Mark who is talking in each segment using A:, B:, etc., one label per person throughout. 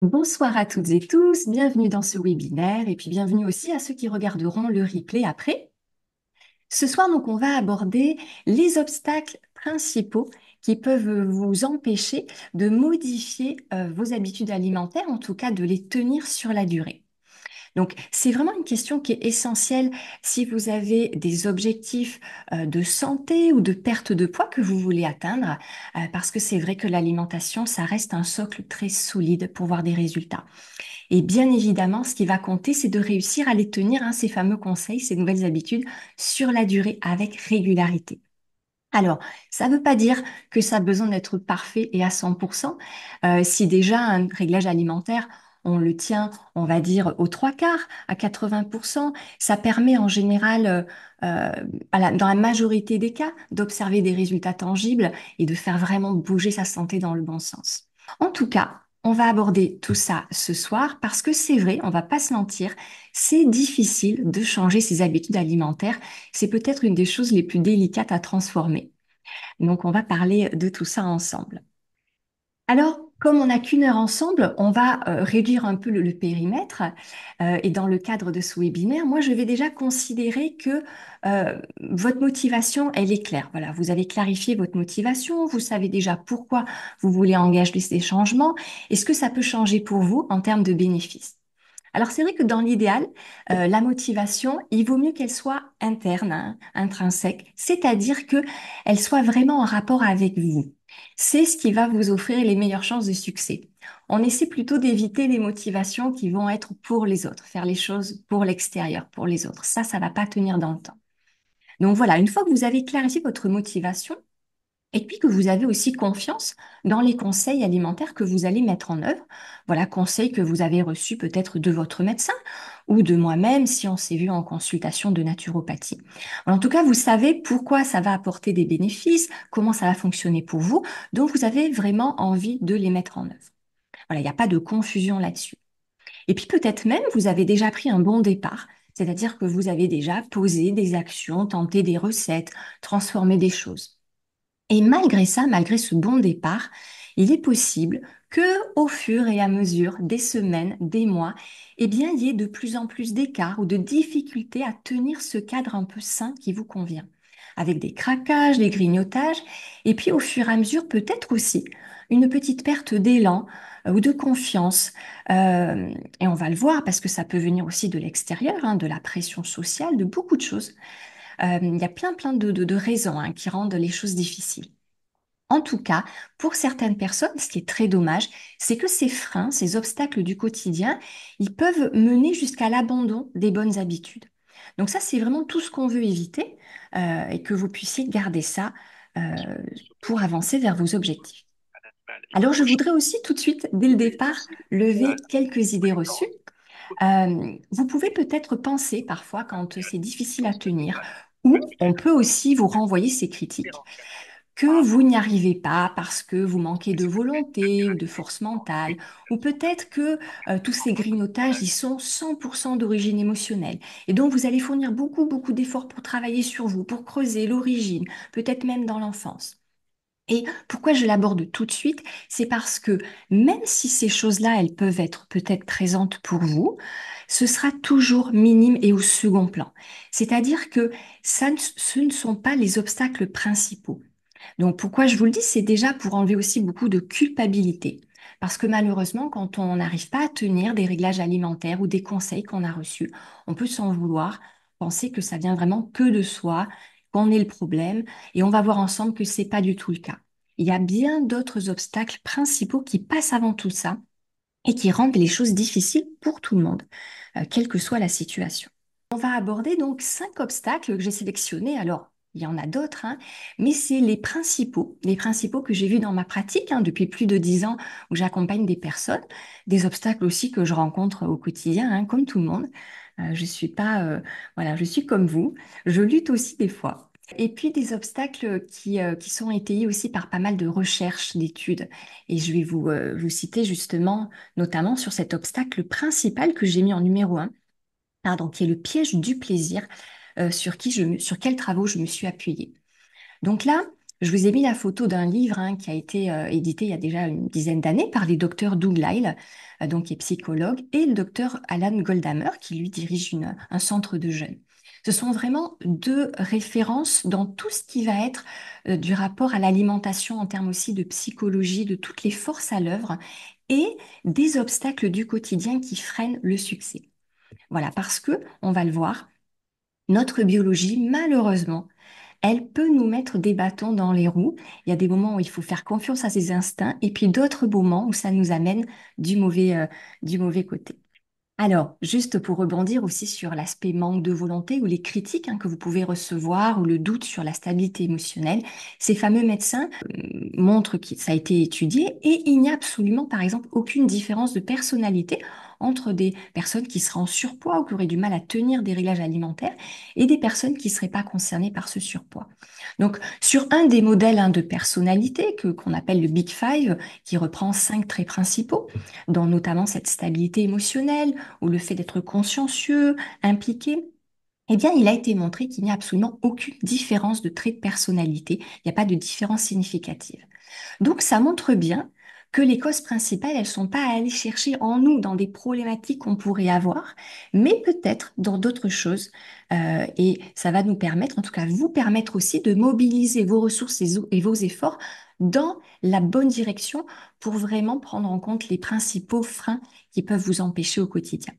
A: Bonsoir à toutes et tous, bienvenue dans ce webinaire et puis bienvenue aussi à ceux qui regarderont le replay après. Ce soir, donc, on va aborder les obstacles principaux qui peuvent vous empêcher de modifier vos habitudes alimentaires, en tout cas de les tenir sur la durée. Donc, c'est vraiment une question qui est essentielle si vous avez des objectifs de santé ou de perte de poids que vous voulez atteindre, parce que c'est vrai que l'alimentation, ça reste un socle très solide pour voir des résultats. Et bien évidemment, ce qui va compter, c'est de réussir à les tenir, hein, ces fameux conseils, ces nouvelles habitudes, sur la durée avec régularité. Alors, ça ne veut pas dire que ça a besoin d'être parfait et à 100%. Si déjà un réglage alimentaire, on le tient, on va dire, aux trois quarts, à 80%, ça permet en général, dans la majorité des cas, d'observer des résultats tangibles et de faire vraiment bouger sa santé dans le bon sens. En tout cas, on va aborder tout ça ce soir parce que c'est vrai, on va pas se mentir, c'est difficile de changer ses habitudes alimentaires. C'est peut-être une des choses les plus délicates à transformer. Donc, on va parler de tout ça ensemble. Alors, comme on n'a qu'une heure ensemble, on va réduire un peu le périmètre. Et dans le cadre de ce webinaire, moi, je vais déjà considérer que votre motivation, elle est claire. Voilà, vous avez clarifié votre motivation, vous savez déjà pourquoi vous voulez engager ces changements et ce que ça peut changer pour vous en termes de bénéfices. Alors c'est vrai que dans l'idéal, la motivation, il vaut mieux qu'elle soit interne, hein, intrinsèque, c'est-à-dire que elle soit vraiment en rapport avec vous. C'est ce qui va vous offrir les meilleures chances de succès. On essaie plutôt d'éviter les motivations qui vont être pour les autres, faire les choses pour l'extérieur, pour les autres. Ça va pas tenir dans le temps. Donc voilà, une fois que vous avez clarifié votre motivation, et puis que vous avez aussi confiance dans les conseils alimentaires que vous allez mettre en œuvre. Voilà, conseils que vous avez reçus peut-être de votre médecin ou de moi-même si on s'est vu en consultation de naturopathie. En tout cas, vous savez pourquoi ça va apporter des bénéfices, comment ça va fonctionner pour vous, donc vous avez vraiment envie de les mettre en œuvre. Voilà, il n'y a pas de confusion là-dessus. Et puis peut-être même vous avez déjà pris un bon départ, c'est-à-dire que vous avez déjà posé des actions, tenté des recettes, transformé des choses. Et malgré ça, malgré ce bon départ, il est possible que, au fur et à mesure des semaines, des mois, eh bien, il y ait de plus en plus d'écarts ou de difficultés à tenir ce cadre un peu sain qui vous convient, avec des craquages, des grignotages, et puis au fur et à mesure, peut-être aussi une petite perte d'élan ou de confiance. Et on va le voir parce que ça peut venir aussi de l'extérieur, hein, de la pression sociale, de beaucoup de choses. Il y a plein de raisons, hein, qui rendent les choses difficiles. En tout cas, pour certaines personnes, ce qui est très dommage, c'est que ces freins, ces obstacles du quotidien, ils peuvent mener jusqu'à l'abandon des bonnes habitudes. Donc ça, c'est vraiment tout ce qu'on veut éviter et que vous puissiez garder ça euh, pour avancer vers vos objectifs. Alors, je voudrais aussi tout de suite, dès le départ, lever quelques idées reçues. Vous pouvez peut-être penser parfois quand c'est difficile à tenir, ou on peut aussi vous renvoyer ces critiques que vous n'y arrivez pas parce que vous manquez de volonté ou de force mentale, ou peut-être que tous ces grignotages, ils sont 100% d'origine émotionnelle. Et donc, vous allez fournir beaucoup d'efforts pour travailler sur vous, pour creuser l'origine, peut-être même dans l'enfance. Et pourquoi je l'aborde tout de suite, c'est parce que même si ces choses-là, elles peuvent être peut-être présentes pour vous, ce sera toujours minime et au second plan. C'est-à-dire que ce ne sont pas les obstacles principaux. Donc pourquoi je vous le dis, c'est déjà pour enlever aussi beaucoup de culpabilité. Parce que malheureusement, quand on n'arrive pas à tenir des réglages alimentaires ou des conseils qu'on a reçus, on peut s'en vouloir, penser que ça vient vraiment que de soi, qu'on est le problème, et on va voir ensemble que c'est pas du tout le cas. Il y a bien d'autres obstacles principaux qui passent avant tout ça et qui rendent les choses difficiles pour tout le monde, quelle que soit la situation. On va aborder donc 5 obstacles que j'ai sélectionnés. Alors, il y en a d'autres, hein, mais c'est les principaux que j'ai vus dans ma pratique, hein, depuis plus de 10 ans où j'accompagne des personnes, des obstacles aussi que je rencontre au quotidien, hein, comme tout le monde. Je suis pas, voilà, je suis comme vous. Je lutte aussi des fois. Et puis des obstacles qui sont étayés aussi par pas mal de recherches, d'études. Et je vais vous citer justement, notamment sur cet obstacle principal que j'ai mis en numéro 1, pardon, qui est le piège du plaisir, sur quels travaux je me suis appuyée. Donc là, Je vous ai mis la photo d'un livre qui a été édité il y a déjà une dizaine d'années par les docteurs Doug Lyle, donc qui est psychologue, et le docteur Alan Goldhammer, qui lui dirige un centre de jeunes. Ce sont vraiment deux références dans tout ce qui va être du rapport à l'alimentation en termes aussi de psychologie, de toutes les forces à l'œuvre et des obstacles du quotidien qui freinent le succès. Voilà, parce que, on va le voir, notre biologie, malheureusement, elle peut nous mettre des bâtons dans les roues. Il y a des moments où il faut faire confiance à ses instincts et puis d'autres moments où ça nous amène du mauvais côté. Alors, juste pour rebondir aussi sur l'aspect manque de volonté ou les critiques que vous pouvez recevoir ou le doute sur la stabilité émotionnelle, ces fameux médecins montrent que ça a été étudié et il n'y a absolument, par exemple, aucune différence de personnalité entre des personnes qui seraient en surpoids ou qui auraient du mal à tenir des réglages alimentaires et des personnes qui ne seraient pas concernées par ce surpoids. Donc, sur un des modèles de personnalité qu'on appelle le Big Five, qui reprend 5 traits principaux, dont notamment cette stabilité émotionnelle, ou le fait d'être consciencieux, impliqué, eh bien, il a été montré qu'il n'y a absolument aucune différence de trait de personnalité. Il n'y a pas de différence significative. Donc, ça montre bien que les causes principales, elles ne sont pas à aller chercher en nous dans des problématiques qu'on pourrait avoir, mais peut-être dans d'autres choses. Et ça va nous permettre, en tout cas vous permettre aussi de mobiliser vos ressources et vos efforts dans la bonne direction pour vraiment prendre en compte les principaux freins qui peuvent vous empêcher au quotidien.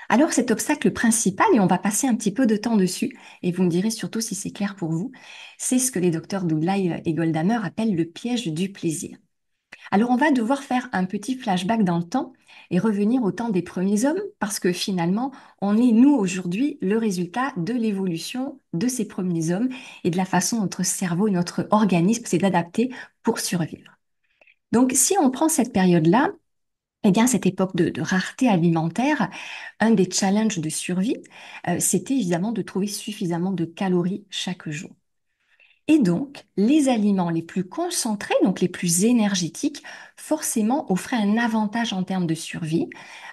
A: Alors cet obstacle principal, et on va passer un petit peu de temps dessus, et vous me direz surtout si c'est clair pour vous, c'est ce que les docteurs Douglai et Goldhammer appellent le piège du plaisir. Alors on va devoir faire un petit flashback dans le temps et revenir au temps des premiers hommes, parce que finalement, on est, nous, aujourd'hui, le résultat de l'évolution de ces premiers hommes et de la façon dont notre cerveau et notre organisme s'est adapté pour survivre. Donc si on prend cette période-là, eh bien, cette époque de rareté alimentaire, un des challenges de survie, c'était évidemment de trouver suffisamment de calories chaque jour. Et donc, les aliments les plus concentrés, donc les plus énergétiques, forcément offraient un avantage en termes de survie.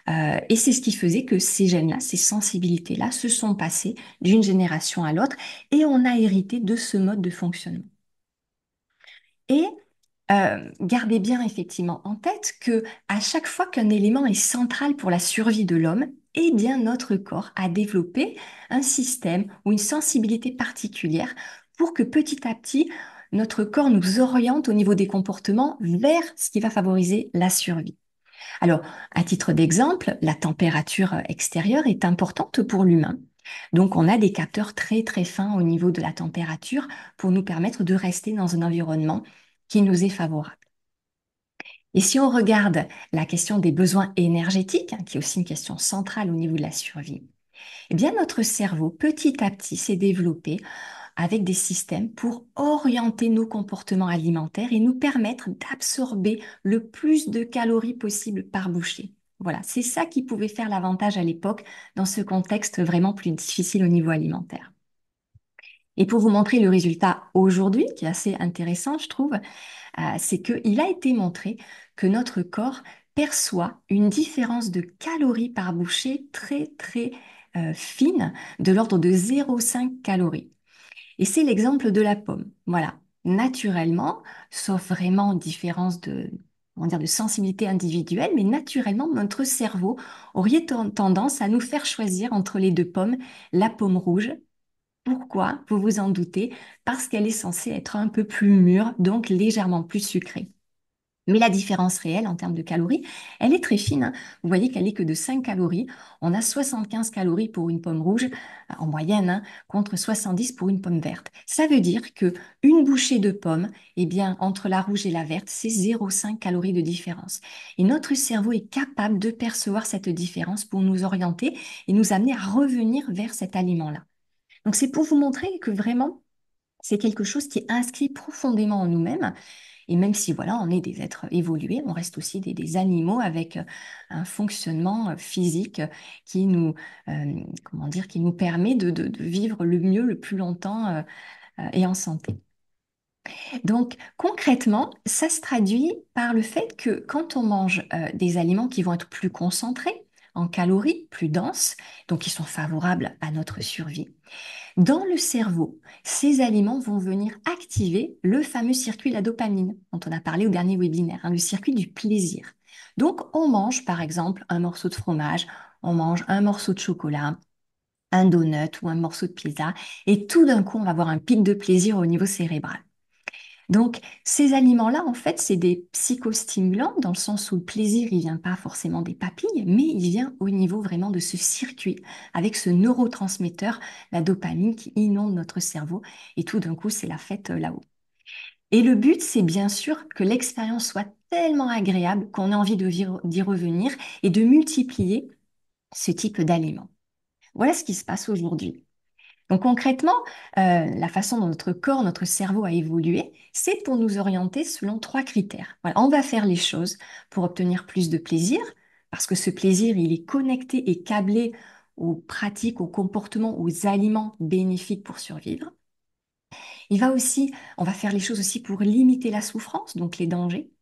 A: Et c'est ce qui faisait que ces gènes-là, ces sensibilités-là, se sont passées d'une génération à l'autre et on a hérité de ce mode de fonctionnement. Et gardez bien effectivement en tête que à chaque fois qu'un élément est central pour la survie de l'homme, eh bien notre corps a développé un système ou une sensibilité particulière pour que petit à petit notre corps nous oriente au niveau des comportements vers ce qui va favoriser la survie. Alors, à titre d'exemple, la température extérieure est importante pour l'humain. Donc, on a des capteurs très très fins au niveau de la température pour nous permettre de rester dans un environnement qui nous est favorable. Et si on regarde la question des besoins énergétiques, qui est aussi une question centrale au niveau de la survie, eh bien notre cerveau, petit à petit, s'est développé avec des systèmes pour orienter nos comportements alimentaires et nous permettre d'absorber le plus de calories possible par bouchée. Voilà, c'est ça qui pouvait faire l'avantage à l'époque dans ce contexte vraiment plus difficile au niveau alimentaire. Et pour vous montrer le résultat aujourd'hui, qui est assez intéressant, je trouve, c'est qu'il a été montré que notre corps perçoit une différence de calories par bouchée très très fine, de l'ordre de 0,5 calories. Et c'est l'exemple de la pomme. Voilà, naturellement, sauf vraiment différence de, on va dire, de sensibilité individuelle, mais naturellement, notre cerveau aurait tendance à nous faire choisir entre les deux pommes, la pomme rouge. Pourquoi? Vous vous en doutez, parce qu'elle est censée être un peu plus mûre, donc légèrement plus sucrée. Mais la différence réelle en termes de calories, elle est très fine. Vous voyez qu'elle est que de 5 calories. On a 75 calories pour une pomme rouge en moyenne, contre 70 pour une pomme verte. Ça veut dire que une bouchée de pomme, eh bien, entre la rouge et la verte, c'est 0,5 calories de différence. Et notre cerveau est capable de percevoir cette différence pour nous orienter et nous amener à revenir vers cet aliment-là. Donc, c'est pour vous montrer que vraiment, c'est quelque chose qui est inscrit profondément en nous-mêmes. Et même si voilà, on est des êtres évolués, on reste aussi des animaux avec un fonctionnement physique qui nous, comment dire, qui nous permet de vivre le mieux, le plus longtemps et en santé. Donc concrètement, ça se traduit par le fait que quand on mange des aliments qui vont être plus concentrés, en calories, plus denses, donc qui sont favorables à notre survie. Dans le cerveau, ces aliments vont venir activer le fameux circuit de la dopamine dont on a parlé au dernier webinaire, hein, le circuit du plaisir. Donc, on mange par exemple un morceau de fromage, on mange un morceau de chocolat, un donut ou un morceau de pizza, et tout d'un coup, on va avoir un pic de plaisir au niveau cérébral. Donc, ces aliments-là, en fait, c'est des psychostimulants dans le sens où le plaisir, il vient pas forcément des papilles, mais il vient au niveau vraiment de ce circuit avec ce neurotransmetteur, la dopamine qui inonde notre cerveau. Et tout d'un coup, c'est la fête là-haut. Et le but, c'est bien sûr que l'expérience soit tellement agréable qu'on ait envie d'y revenir et de multiplier ce type d'aliments. Voilà ce qui se passe aujourd'hui. Donc concrètement, la façon dont notre corps, notre cerveau a évolué, c'est pour nous orienter selon trois critères. Voilà, on va faire les choses pour obtenir plus de plaisir, parce que ce plaisir, il est connecté et câblé aux pratiques, aux comportements, aux aliments bénéfiques pour survivre. On va faire les choses aussi pour limiter la souffrance, donc les dangers.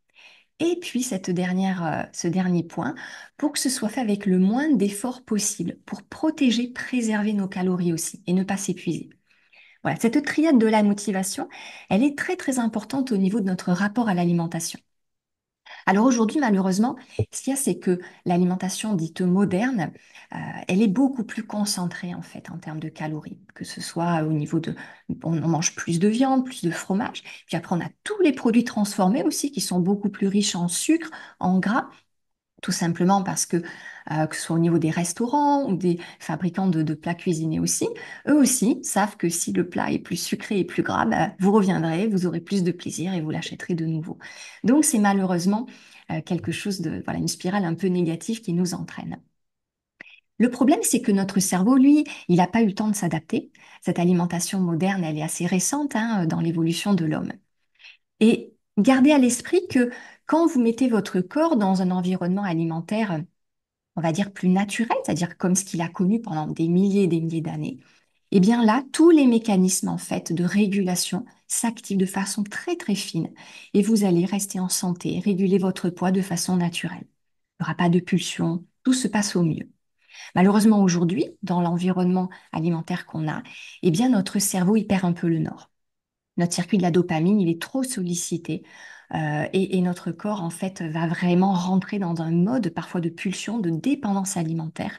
A: Et puis ce dernier point, pour que ce soit fait avec le moins d'efforts possible, pour protéger, préserver nos calories aussi et ne pas s'épuiser. Voilà, cette triade de la motivation, elle est très très importante au niveau de notre rapport à l'alimentation. Alors aujourd'hui, malheureusement, ce qu'il y a, c'est que l'alimentation dite moderne, elle est beaucoup plus concentrée en fait en termes de calories, que ce soit au niveau de, on mange plus de viande, plus de fromage, puis après on a tous les produits transformés aussi qui sont beaucoup plus riches en sucre, en gras, tout simplement parce que ce soit au niveau des restaurants ou des fabricants de plats cuisinés aussi, eux aussi savent que si le plat est plus sucré et plus gras, bah, vous reviendrez, vous aurez plus de plaisir et vous l'achèterez de nouveau. Donc c'est malheureusement quelque chose de, voilà, une spirale un peu négative qui nous entraîne. Le problème, c'est que notre cerveau, lui, il n'a pas eu le temps de s'adapter. Cette alimentation moderne, elle est assez récente hein, dans l'évolution de l'homme. Et gardez à l'esprit que quand vous mettez votre corps dans un environnement alimentaire, on va dire plus naturel, c'est-à-dire comme ce qu'il a connu pendant des milliers et des milliers d'années, eh bien là, tous les mécanismes en fait de régulation s'activent de façon très très fine et vous allez rester en santé, réguler votre poids de façon naturelle. Il n'y aura pas de pulsion, tout se passe au mieux. Malheureusement aujourd'hui, dans l'environnement alimentaire qu'on a, eh bien notre cerveau il perd un peu le nord. Notre circuit de la dopamine, il est trop sollicité et notre corps, en fait, va vraiment rentrer dans un mode parfois de pulsion, de dépendance alimentaire.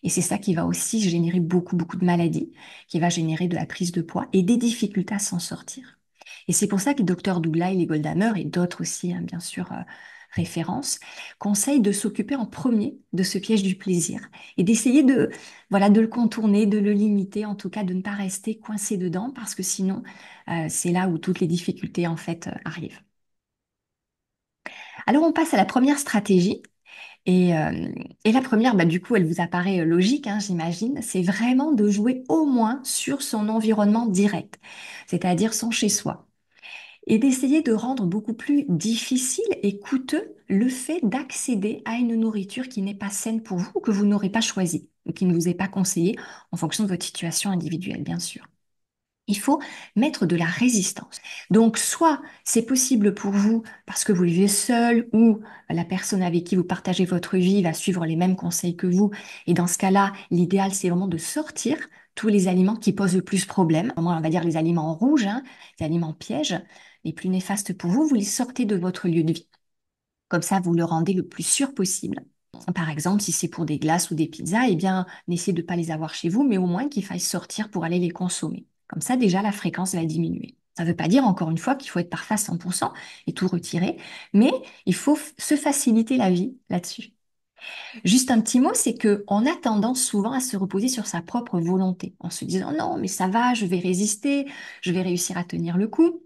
A: Et c'est ça qui va aussi générer beaucoup, beaucoup de maladies, qui va générer de la prise de poids et des difficultés à s'en sortir. Et c'est pour ça que le docteur Douglas et les Goldhammer et d'autres aussi, hein, bien sûr, références, conseillent de s'occuper en premier de ce piège du plaisir et d'essayer de, voilà, de le contourner, de le limiter, en tout cas de ne pas rester coincé dedans parce que sinon, c'est là où toutes les difficultés, en fait, arrivent. Alors, on passe à la première stratégie. Et la première, bah, du coup, elle vous apparaît logique, hein, j'imagine, c'est vraiment de jouer au moins sur son environnement direct, c'est-à-dire son chez-soi, et d'essayer de rendre beaucoup plus difficile et coûteux le fait d'accéder à une nourriture qui n'est pas saine pour vous, ou que vous n'aurez pas choisie, ou qui ne vous est pas conseillée en fonction de votre situation individuelle, bien sûr. Il faut mettre de la résistance. Donc, soit c'est possible pour vous parce que vous vivez seul ou la personne avec qui vous partagez votre vie va suivre les mêmes conseils que vous. Et dans ce cas-là, l'idéal, c'est vraiment de sortir tous les aliments qui posent le plus problème. Moi, on va dire les aliments rouges, hein, les aliments pièges, les plus néfastes pour vous, vous les sortez de votre lieu de vie. Comme ça, vous le rendez le plus sûr possible. Par exemple, si c'est pour des glaces ou des pizzas, eh bien, n'essayez de ne pas les avoir chez vous, mais au moins qu'il faille sortir pour aller les consommer. Comme ça, déjà, la fréquence va diminuer. Ça ne veut pas dire, encore une fois, qu'il faut être parfait à 100% et tout retirer, mais il faut se faciliter la vie là-dessus. Juste un petit mot, c'est que on a tendance souvent à se reposer sur sa propre volonté, en se disant non, mais ça va, je vais résister, je vais réussir à tenir le coup.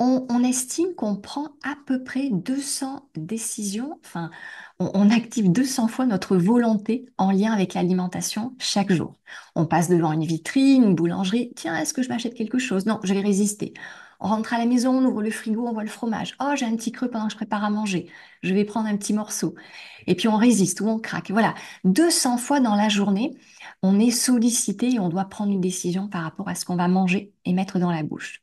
A: On estime qu'on prend à peu près 200 décisions, enfin, on active 200 fois notre volonté en lien avec l'alimentation chaque jour. On passe devant une vitrine, une boulangerie, tiens, est-ce que je m'achète quelque chose? Non, je vais résister. On rentre à la maison, on ouvre le frigo, on voit le fromage. Oh, j'ai un petit creux pendant que je prépare à manger. Je vais prendre un petit morceau. Et puis on résiste ou on craque. Voilà, 200 fois dans la journée, on est sollicité et on doit prendre une décision par rapport à ce qu'on va manger et mettre dans la bouche.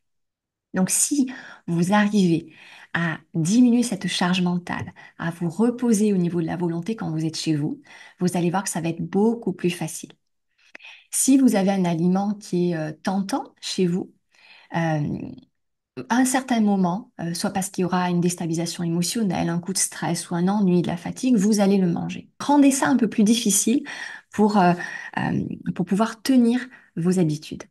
A: Donc, si vous arrivez à diminuer cette charge mentale, à vous reposer au niveau de la volonté quand vous êtes chez vous, vous allez voir que ça va être beaucoup plus facile. Si vous avez un aliment qui est tentant chez vous, euh, à un certain moment, soit parce qu'il y aura une déstabilisation émotionnelle, un coup de stress ou un ennui, de la fatigue, vous allez le manger. Rendez ça un peu plus difficile pour, euh, pour pouvoir tenir vos habitudes.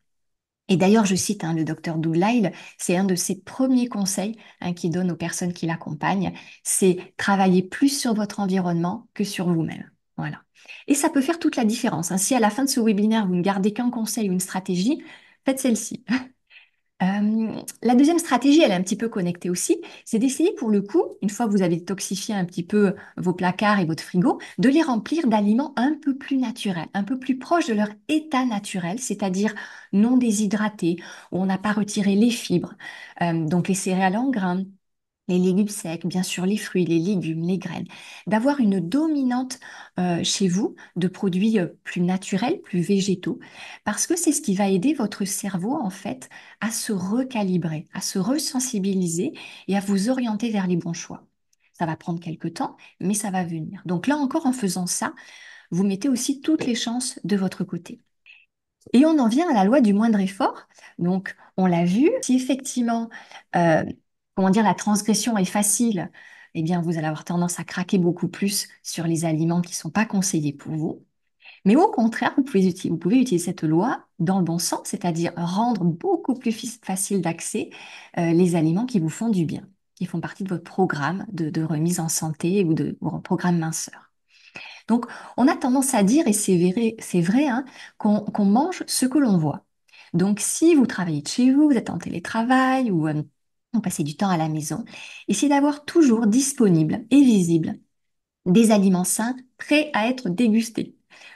A: Et d'ailleurs, je cite le docteur Doug Lyle, c'est un de ses premiers conseils qu'il donne aux personnes qui l'accompagnent, c'est travailler plus sur votre environnement que sur vous-même. Voilà. Et ça peut faire toute la différence, hein. Si à la fin de ce webinaire, vous ne gardez qu'un conseil ou une stratégie, faites celle-ci. La deuxième stratégie, elle est un petit peu connectée aussi, c'est d'essayer pour le coup, une fois que vous avez toxifié un petit peu vos placards et votre frigo, de les remplir d'aliments un peu plus naturels, un peu plus proches de leur état naturel, c'est-à-dire non déshydratés, où on n'a pas retiré les fibres, donc les céréales en grains, les légumes secs, bien sûr les fruits, les légumes, les graines, d'avoir une dominante chez vous de produits plus naturels, plus végétaux, parce que c'est ce qui va aider votre cerveau en fait à se recalibrer, à se resensibiliser et à vous orienter vers les bons choix. Ça va prendre quelques temps, mais ça va venir. Donc là encore, en faisant ça, vous mettez aussi toutes les chances de votre côté. Et on en vient à la loi du moindre effort. Donc, on l'a vu, si effectivement, euh, comment dire, la transgression est facile, eh bien, vous allez avoir tendance à craquer beaucoup plus sur les aliments qui ne sont pas conseillés pour vous. Mais au contraire, vous pouvez utiliser cette loi dans le bon sens, c'est-à-dire rendre beaucoup plus facile d'accès les aliments qui vous font du bien, qui font partie de votre programme de remise en santé ou de votre programme minceur. Donc, on a tendance à dire, et c'est vrai, hein, qu'on mange ce que l'on voit. Donc, si vous travaillez de chez vous, vous êtes en télétravail ou vous passez du temps à la maison, essayez d'avoir toujours disponible et visible des aliments sains prêts à être dégustés.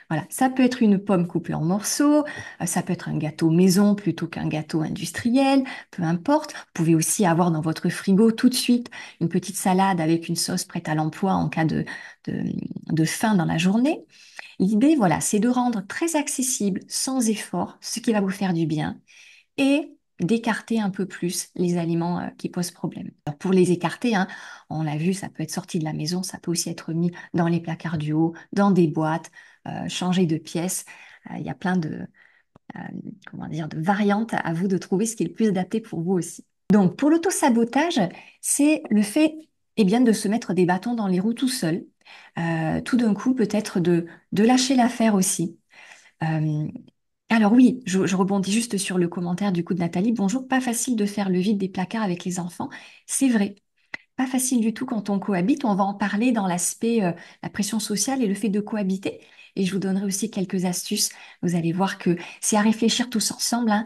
A: Voilà, ça peut être une pomme coupée en morceaux, ça peut être un gâteau maison plutôt qu'un gâteau industriel, peu importe. Vous pouvez aussi avoir dans votre frigo tout de suite une petite salade avec une sauce prête à l'emploi en cas de, de faim dans la journée. L'idée, voilà, c'est de rendre très accessible, sans effort, ce qui va vous faire du bien et d'écarter un peu plus les aliments qui posent problème. Alors, pour les écarter, hein, on l'a vu, ça peut être sorti de la maison, ça peut aussi être mis dans les placards du haut, dans des boîtes, changer de pièce. Il y a plein euh, comment dire, de variantes à vous de trouver ce qui est le plus adapté pour vous aussi. Donc, pour l'auto-sabotage, c'est le fait bien, de se mettre des bâtons dans les roues tout seul. Tout d'un coup, peut-être de lâcher l'affaire aussi. Euh, alors oui, je rebondis juste sur le commentaire du coup de Nathalie. Bonjour, pas facile de faire le vide des placards avec les enfants. C'est vrai, pas facile du tout quand on cohabite. On va en parler dans l'aspect la pression sociale et le fait de cohabiter. Et je vous donnerai aussi quelques astuces. Vous allez voir que c'est à réfléchir tous ensemble, hein.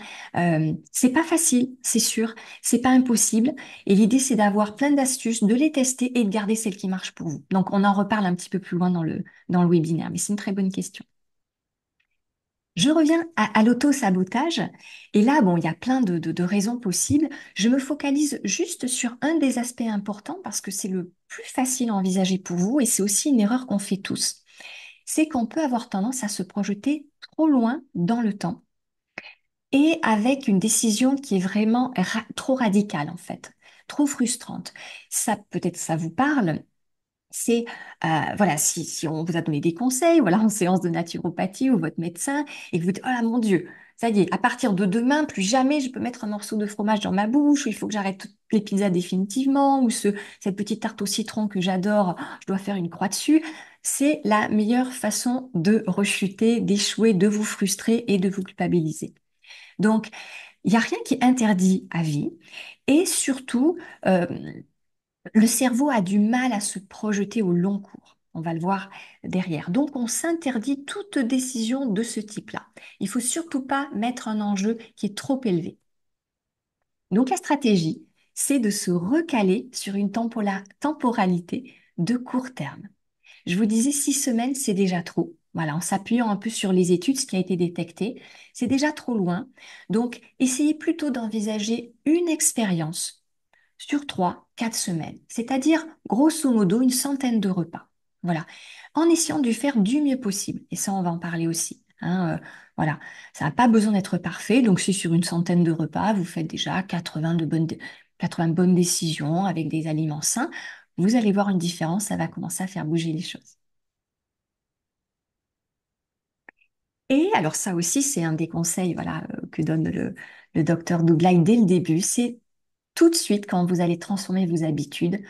A: C'est pas facile, c'est sûr. C'est pas impossible. Et l'idée, c'est d'avoir plein d'astuces, de les tester et de garder celles qui marchent pour vous. Donc, on en reparle un petit peu plus loin dans le webinaire. Mais c'est une très bonne question. Je reviens à l'auto-sabotage. Et là, bon, il y a plein de raisons possibles. Je me focalise juste sur un des aspects importants parce que c'est le plus facile à envisager pour vous et c'est aussi une erreur qu'on fait tous. C'est qu'on peut avoir tendance à se projeter trop loin dans le temps et avec une décision qui est vraiment trop radicale en fait, trop frustrante. Ça, peut-être ça vous parle. C'est, voilà, si on vous a donné des conseils, voilà, en séance de naturopathie ou votre médecin, et que vous dites, oh là, mon Dieu, ça y est, à partir de demain, plus jamais je peux mettre un morceau de fromage dans ma bouche, ou il faut que j'arrête toutes les pizzas définitivement, ou cette petite tarte au citron que j'adore, je dois faire une croix dessus. C'est la meilleure façon de rechuter, d'échouer, de vous frustrer et de vous culpabiliser. Donc, il n'y a rien qui est interdit à vie. Et surtout, euh, le cerveau a du mal à se projeter au long cours. On va le voir derrière. Donc, on s'interdit toute décision de ce type-là. Il faut surtout pas mettre un enjeu qui est trop élevé. Donc, la stratégie, c'est de se recaler sur une temporalité de court terme. Je vous disais 6 semaines, c'est déjà trop. Voilà, en s'appuyant un peu sur les études, ce qui a été détecté, c'est déjà trop loin. Donc, essayez plutôt d'envisager une expérience sur 3, 4 semaines, c'est-à-dire grosso modo une centaine de repas. Voilà, en essayant de faire du mieux possible. Et ça, on va en parler aussi, hein. Voilà, ça n'a pas besoin d'être parfait. Donc, si sur une centaine de repas, vous faites déjà 80 de bonnes, 80 bonnes décisions avec des aliments sains, vous allez voir une différence, ça va commencer à faire bouger les choses. Et alors ça aussi, c'est un des conseils voilà, que donne le docteur Douglai dès le début, c'est tout de suite, quand vous allez transformer vos habitudes,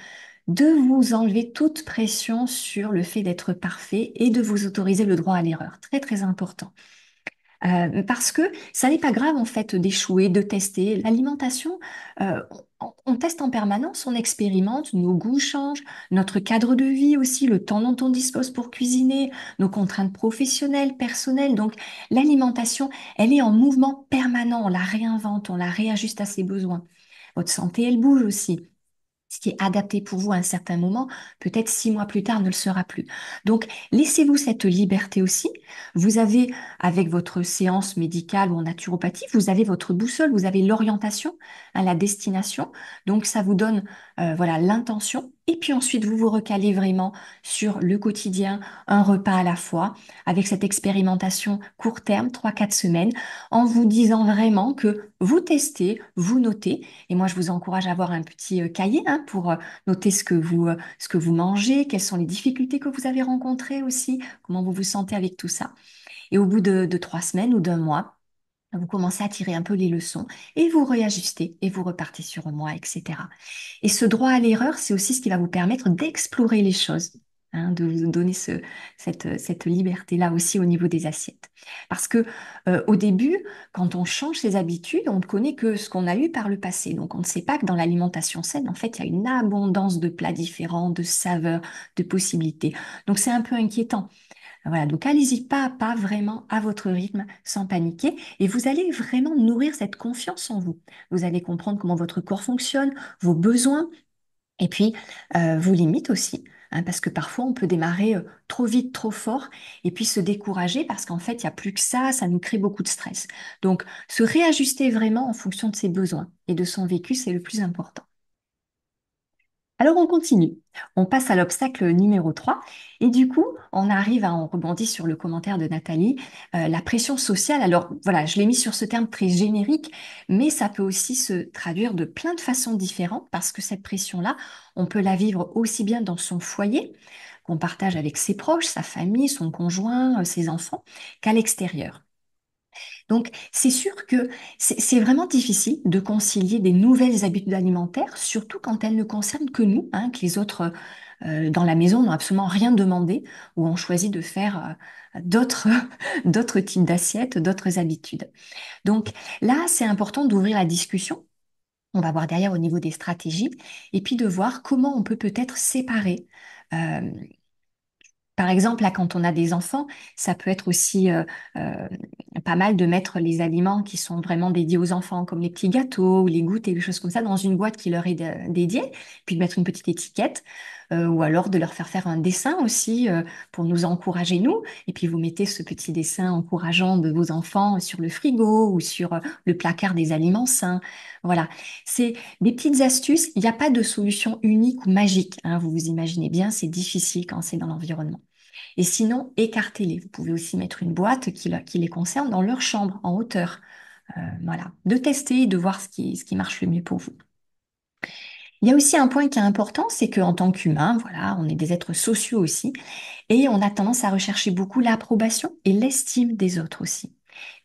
A: de vous enlever toute pression sur le fait d'être parfait et de vous autoriser le droit à l'erreur. Très, très important. Parce que ça n'est pas grave en fait d'échouer, de tester. L'alimentation, on teste en permanence, on expérimente, nos goûts changent, notre cadre de vie aussi, le temps dont on dispose pour cuisiner, nos contraintes professionnelles, personnelles. Donc l'alimentation, elle est en mouvement permanent, on la réinvente, on la réajuste à ses besoins. Votre santé, elle bouge aussi. Ce qui est adapté pour vous à un certain moment, peut-être 6 mois plus tard, ne le sera plus. Donc, laissez-vous cette liberté aussi. Vous avez, avec votre séance médicale ou en naturopathie, vous avez votre boussole, vous avez l'orientation, hein, la destination. Donc, ça vous donne, voilà, l'intention. Et puis ensuite, vous vous recalez vraiment sur le quotidien, un repas à la fois, avec cette expérimentation court terme, 3, 4 semaines, en vous disant vraiment que vous testez, vous notez. Et moi, je vous encourage à avoir un petit cahier hein, pour noter ce que vous mangez, quelles sont les difficultés que vous avez rencontrées aussi, comment vous vous sentez avec tout ça. Et au bout de 3 semaines ou d'un mois, vous commencez à tirer un peu les leçons et vous réajustez et vous repartez sur un mois, etc. Et ce droit à l'erreur, c'est aussi ce qui va vous permettre d'explorer les choses, hein, de vous donner cette liberté-là aussi au niveau des assiettes. Parce que au début, quand on change ses habitudes, on ne connaît que ce qu'on a eu par le passé. Donc on ne sait pas que dans l'alimentation saine, en fait, il y a une abondance de plats différents, de saveurs, de possibilités. Donc c'est un peu inquiétant. Voilà, donc allez-y pas à pas, vraiment à votre rythme, sans paniquer, et vous allez vraiment nourrir cette confiance en vous. Vous allez comprendre comment votre corps fonctionne, vos besoins, et puis vos limites aussi, hein, parce que parfois on peut démarrer trop vite, trop fort, et puis se décourager parce qu'en fait, il n'y a plus que ça nous crée beaucoup de stress. Donc, se réajuster vraiment en fonction de ses besoins et de son vécu, c'est le plus important. Alors on continue. On passe à l'obstacle numéro 3 et du coup on rebondit sur le commentaire de Nathalie, la pression sociale. Alors voilà, je l'ai mis sur ce terme très générique, mais ça peut aussi se traduire de plein de façons différentes parce que cette pression-là, on peut la vivre aussi bien dans son foyer, qu'on partage avec ses proches, sa famille, son conjoint, ses enfants, qu'à l'extérieur. Donc, c'est sûr que c'est vraiment difficile de concilier des nouvelles habitudes alimentaires, surtout quand elles ne concernent que nous, hein, que les autres dans la maison n'ont absolument rien demandé ou ont choisi de faire d'autres d'autres types d'assiettes, d'autres habitudes. Donc là, c'est important d'ouvrir la discussion. On va voir derrière au niveau des stratégies et puis de voir comment on peut peut-être séparer. euh, Par exemple, là, quand on a des enfants, ça peut être aussi euh, pas mal de mettre les aliments qui sont vraiment dédiés aux enfants, comme les petits gâteaux ou les goûters, des choses comme ça, dans une boîte qui leur est dédiée, puis de mettre une petite étiquette, ou alors de leur faire faire un dessin aussi pour nous encourager, nous. Et puis vous mettez ce petit dessin encourageant de vos enfants sur le frigo ou sur le placard des aliments sains. Voilà, c'est des petites astuces. Il n'y a pas de solution unique ou magique, hein, vous vous imaginez bien, c'est difficile quand c'est dans l'environnement. Et sinon, écartez-les. Vous pouvez aussi mettre une boîte qui les concerne dans leur chambre, en hauteur. Voilà, de tester et de voir ce qui marche le mieux pour vous. Il y a aussi un point qui est important, c'est qu'en tant qu'humain, voilà, on est des êtres sociaux aussi, et on a tendance à rechercher beaucoup l'approbation et l'estime des autres aussi.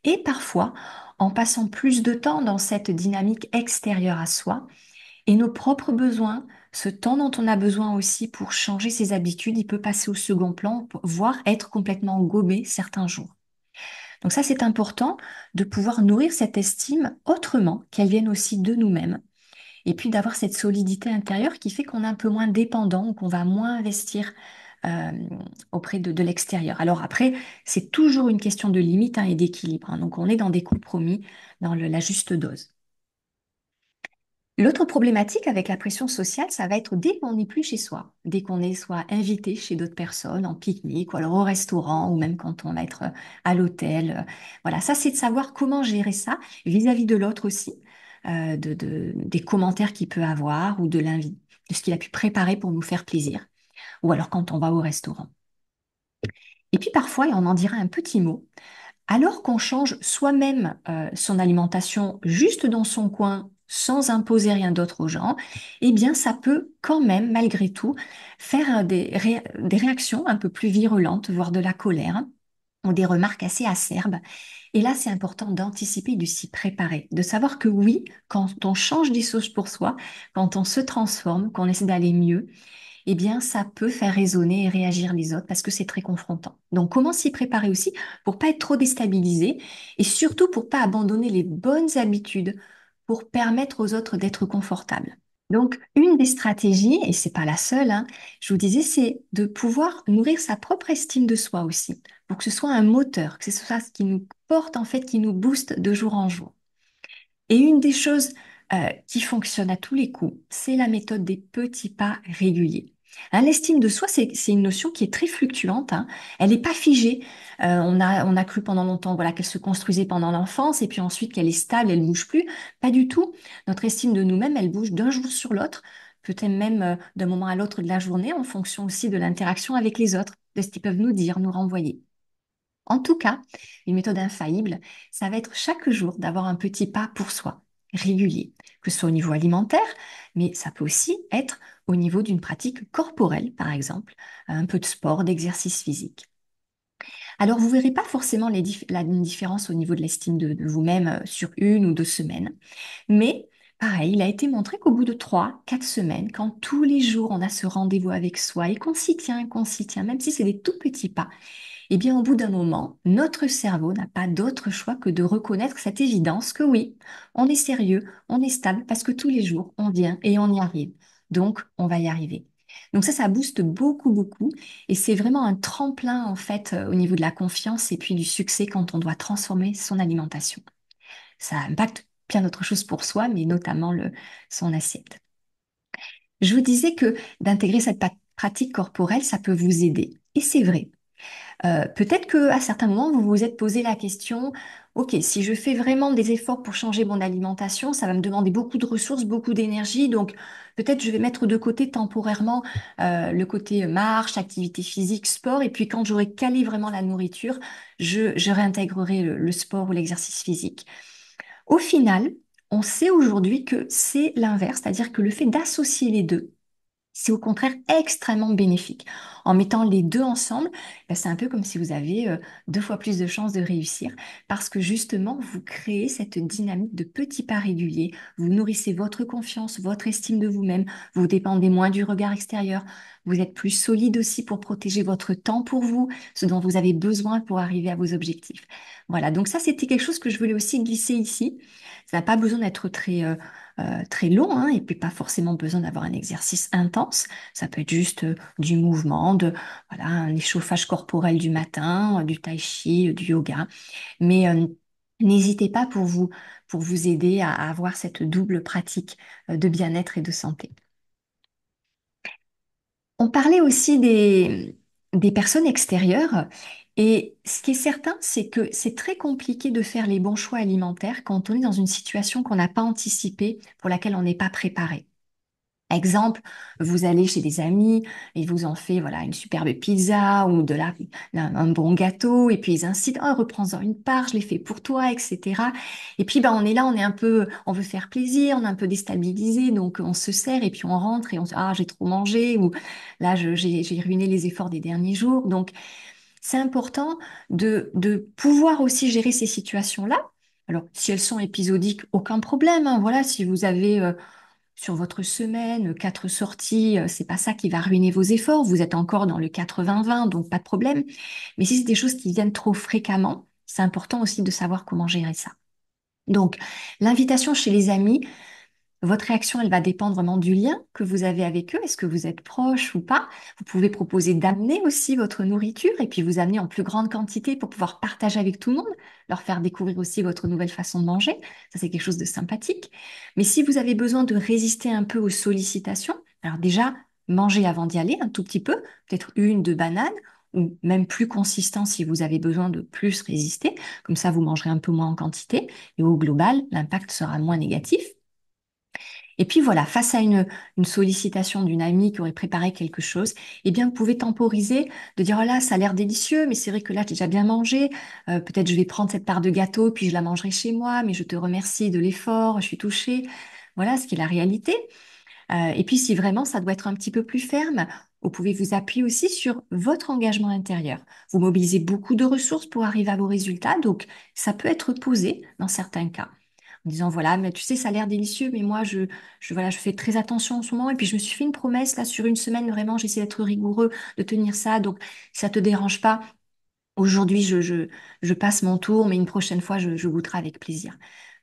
A: Et parfois, en passant plus de temps dans cette dynamique extérieure à soi, et nos propres besoins, ce temps dont on a besoin aussi pour changer ses habitudes, il peut passer au second plan, voire être complètement gommé certains jours. Donc ça, c'est important de pouvoir nourrir cette estime autrement, qu'elle vienne aussi de nous-mêmes, et puis d'avoir cette solidité intérieure qui fait qu'on est un peu moins dépendant, ou qu'on va moins investir euh, auprès de l'extérieur. Alors après, c'est toujours une question de limite hein, et d'équilibre, hein. Donc on est dans des compromis, dans la juste dose. L'autre problématique avec la pression sociale, ça va être dès qu'on n'est plus chez soi, dès qu'on est soit invité chez d'autres personnes en pique-nique ou alors au restaurant ou même quand on va être à l'hôtel. Voilà, ça c'est de savoir comment gérer ça vis-à-vis de l'autre aussi, des commentaires qu'il peut avoir ou de l'invite, de ce qu'il a pu préparer pour nous faire plaisir ou alors quand on va au restaurant. Et puis parfois, et on en dira un petit mot, alors qu'on change soi-même son alimentation juste dans son coin, sans imposer rien d'autre aux gens, eh bien, ça peut quand même, malgré tout, faire des réactions un peu plus virulentes, voire de la colère, ou des remarques assez acerbes. Et là, c'est important d'anticiper, de s'y préparer, de savoir que oui, quand on change des choses pour soi, quand on se transforme, qu'on essaie d'aller mieux, eh bien, ça peut faire résonner et réagir les autres parce que c'est très confrontant. Donc, comment s'y préparer aussi pour pas être trop déstabilisé et surtout pour pas abandonner les bonnes habitudes pour permettre aux autres d'être confortables. Donc, une des stratégies, et c'est pas la seule, hein, je vous disais, c'est de pouvoir nourrir sa propre estime de soi aussi, pour que ce soit un moteur, que ce soit ce qui nous porte en fait, qui nous booste de jour en jour. Et une des choses qui fonctionne à tous les coups, c'est la méthode des petits pas réguliers. Hein, l'estime de soi, c'est une notion qui est très fluctuante, hein. Elle n'est pas figée. On a cru pendant longtemps voilà, qu'elle se construisait pendant l'enfance et puis ensuite qu'elle est stable, elle ne bouge plus. Pas du tout. Notre estime de nous-mêmes, elle bouge d'un jour sur l'autre, peut-être même d'un moment à l'autre de la journée, en fonction aussi de l'interaction avec les autres, de ce qu'ils peuvent nous dire, nous renvoyer. En tout cas, une méthode infaillible, ça va être chaque jour d'avoir un petit pas pour soi, régulier, que ce soit au niveau alimentaire, mais ça peut aussi être au niveau d'une pratique corporelle, par exemple, un peu de sport, d'exercice physique. Alors, vous verrez pas forcément une différence au niveau de l'estime de vous-même sur 1 ou 2 semaines, mais pareil, il a été montré qu'au bout de 3, 4 semaines, quand tous les jours on a ce rendez-vous avec soi et qu'on s'y tient, même si c'est des tout petits pas, eh bien, au bout d'un moment, notre cerveau n'a pas d'autre choix que de reconnaître cette évidence que oui, on est sérieux, on est stable, parce que tous les jours, on vient et on y arrive. Donc, on va y arriver. Donc ça booste beaucoup, beaucoup. Et c'est vraiment un tremplin, en fait, au niveau de la confiance et puis du succès quand on doit transformer son alimentation. Ça impacte plein d'autres choses pour soi, mais notamment son assiette. Je vous disais que d'intégrer cette pratique corporelle, ça peut vous aider. Et c'est vrai. Peut-être que à certains moments, vous vous êtes posé la question, OK, si je fais vraiment des efforts pour changer mon alimentation, ça va me demander beaucoup de ressources, beaucoup d'énergie, donc peut-être je vais mettre de côté temporairement le côté marche, activité physique, sport, et puis quand j'aurai calé vraiment la nourriture, je réintégrerai le sport ou l'exercice physique. Au final, on sait aujourd'hui que c'est l'inverse, c'est-à-dire que le fait d'associer les deux, c'est au contraire extrêmement bénéfique. En mettant les deux ensemble, ben, c'est un peu comme si vous avez 2 fois plus de chances de réussir parce que justement, vous créez cette dynamique de petits pas réguliers. Vous nourrissez votre confiance, votre estime de vous-même. Vous dépendez moins du regard extérieur. Vous êtes plus solide aussi pour protéger votre temps pour vous, ce dont vous avez besoin pour arriver à vos objectifs. Voilà, donc ça, c'était quelque chose que je voulais aussi glisser ici. Ça n'a pas besoin d'être très long, hein, et puis pas forcément besoin d'avoir un exercice intense. Ça peut être juste du mouvement, voilà, un échauffage corporel du matin, du tai chi, du yoga. Mais n'hésitez pas pour vous aider à avoir cette double pratique de bien-être et de santé. On parlait aussi des personnes extérieures. Et ce qui est certain, c'est que c'est très compliqué de faire les bons choix alimentaires quand on est dans une situation qu'on n'a pas anticipée, pour laquelle on n'est pas préparé. Exemple, vous allez chez des amis, ils vous en fait voilà une superbe pizza ou un bon gâteau et puis ils incitent, oh, reprends-en une part, je l'ai fait pour toi, etc. Et puis ben on est là, on veut faire plaisir, on est un peu déstabilisé, donc on se sert et puis on rentre et on se dit, ah j'ai trop mangé ou là j'ai ruiné les efforts des derniers jours. Donc c'est important de pouvoir aussi gérer ces situations-là. Alors si elles sont épisodiques, aucun problème, hein. Voilà, si vous avez sur votre semaine, 4 sorties, c'est pas ça qui va ruiner vos efforts. Vous êtes encore dans le 80-20, donc pas de problème. Mais si c'est des choses qui viennent trop fréquemment, c'est important aussi de savoir comment gérer ça. Donc, l'invitation chez les amis, votre réaction, elle va dépendre vraiment du lien que vous avez avec eux. Est-ce que vous êtes proche ou pas? Vous pouvez proposer d'amener aussi votre nourriture et puis vous amener en plus grande quantité pour pouvoir partager avec tout le monde, leur faire découvrir aussi votre nouvelle façon de manger. Ça, c'est quelque chose de sympathique. Mais si vous avez besoin de résister un peu aux sollicitations, alors déjà, mangez avant d'y aller un tout petit peu, peut-être 1, 2 bananes ou même plus consistant si vous avez besoin de plus résister. Comme ça, vous mangerez un peu moins en quantité et au global, l'impact sera moins négatif. Et puis voilà, face à une sollicitation d'une amie qui aurait préparé quelque chose, eh bien, vous pouvez temporiser, de dire, oh là, ça a l'air délicieux, mais c'est vrai que là, j'ai déjà bien mangé. Peut-être je vais prendre cette part de gâteau, puis je la mangerai chez moi, mais je te remercie de l'effort, je suis touchée. Voilà ce qui est la réalité. Et puis, si vraiment ça doit être un petit peu plus ferme, vous pouvez vous appuyer aussi sur votre engagement intérieur. Vous mobilisez beaucoup de ressources pour arriver à vos résultats, donc ça peut être posé dans certains cas. En disant, voilà, mais tu sais, ça a l'air délicieux, mais moi, voilà, je fais très attention en ce moment. Et puis, je me suis fait une promesse, là, sur une semaine, vraiment, j'essaie d'être rigoureux, de tenir ça. Donc, si ça te dérange pas, aujourd'hui, je passe mon tour, mais une prochaine fois, je goûterai avec plaisir.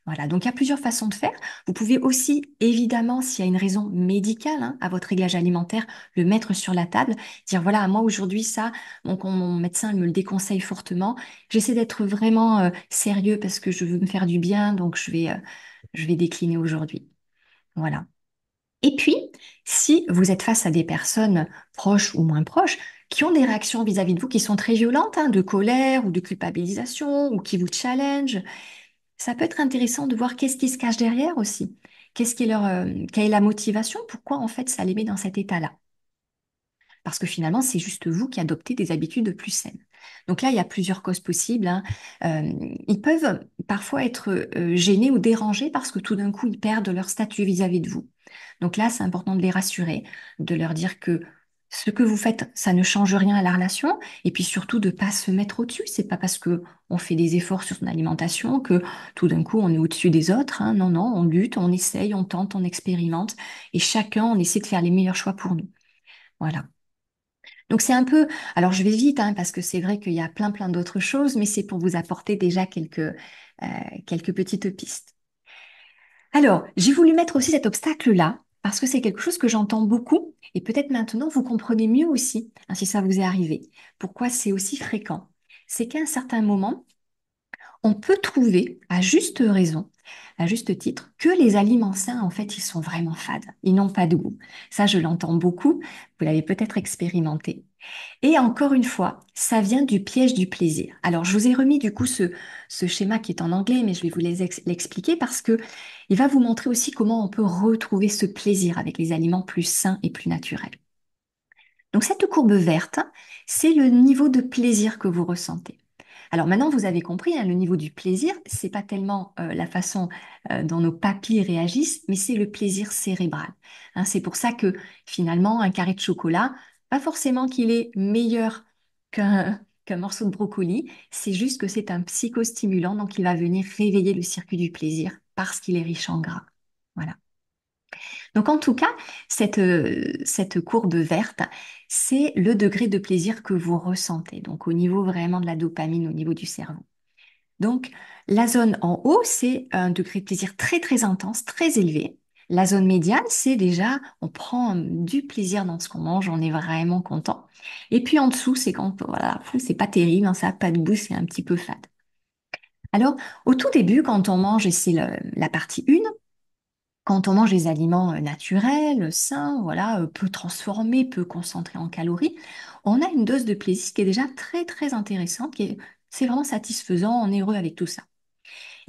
A: Voilà, donc il y a plusieurs façons de faire. Vous pouvez aussi, évidemment, s'il y a une raison médicale hein, à votre réglage alimentaire, le mettre sur la table, dire voilà, moi aujourd'hui ça, mon médecin il me le déconseille fortement. J'essaie d'être vraiment sérieux parce que je veux me faire du bien, donc je vais décliner aujourd'hui. Voilà. Et puis, si vous êtes face à des personnes proches ou moins proches qui ont des réactions vis-à-vis de vous qui sont très violentes, hein, de colère ou de culpabilisation, ou qui vous challenge, ça peut être intéressant de voir qu'est-ce qui se cache derrière aussi. Quelle est la motivation? Pourquoi en fait ça les met dans cet état-là? Parce que finalement, c'est juste vous qui adoptez des habitudes plus saines. Donc là, il y a plusieurs causes possibles, hein. Euh, Ils peuvent parfois être gênés ou dérangés parce que tout d'un coup, ils perdent leur statut vis-à-vis de vous. Donc là, c'est important de les rassurer, de leur dire que ce que vous faites, ça ne change rien à la relation, et puis surtout de pas se mettre au-dessus. C'est pas parce que on fait des efforts sur son alimentation que tout d'un coup on est au-dessus des autres, hein. Non, non, on lutte, on essaye, on tente, on expérimente, et chacun on essaie de faire les meilleurs choix pour nous. Voilà. Donc c'est un peu, alors je vais vite hein, parce que c'est vrai qu'il y a plein d'autres choses, mais c'est pour vous apporter déjà quelques petites pistes. Alors, j'ai voulu mettre aussi cet obstacle-là parce que c'est quelque chose que j'entends beaucoup et peut-être maintenant vous comprenez mieux aussi, hein, si ça vous est arrivé, pourquoi c'est aussi fréquent. C'est qu'à un certain moment, on peut trouver, à juste raison, à juste titre, que les aliments sains, en fait, ils sont vraiment fades. Ils n'ont pas de goût. Ça, je l'entends beaucoup. Vous l'avez peut-être expérimenté. Et encore une fois, ça vient du piège du plaisir. Alors, je vous ai remis du coup ce schéma qui est en anglais, mais je vais vous l'expliquer parce que il va vous montrer aussi comment on peut retrouver ce plaisir avec les aliments plus sains et plus naturels. Donc, cette courbe verte, c'est le niveau de plaisir que vous ressentez. Alors maintenant, vous avez compris, hein, le niveau du plaisir, c'est pas tellement la façon dont nos papilles réagissent, mais c'est le plaisir cérébral. Hein, c'est pour ça que finalement, un carré de chocolat, pas forcément qu'il est meilleur qu'un morceau de brocoli, c'est juste que c'est un psychostimulant, donc il va venir réveiller le circuit du plaisir parce qu'il est riche en gras. Voilà. Donc en tout cas, cette courbe verte, c'est le degré de plaisir que vous ressentez, donc au niveau vraiment de la dopamine, au niveau du cerveau. Donc, la zone en haut, c'est un degré de plaisir très intense, très élevé. La zone médiane, c'est déjà, on prend du plaisir dans ce qu'on mange, on est vraiment content. Et puis en dessous, c'est quand, voilà, c'est pas terrible, hein, ça n'a pas de goût, c'est un petit peu fade. Alors, au tout début, quand on mange, et c'est la partie 1, quand on mange des aliments naturels, sains, voilà, peu transformés, peu concentrés en calories, on a une dose de plaisir qui est déjà très intéressante, c'est vraiment satisfaisant, on est heureux avec tout ça.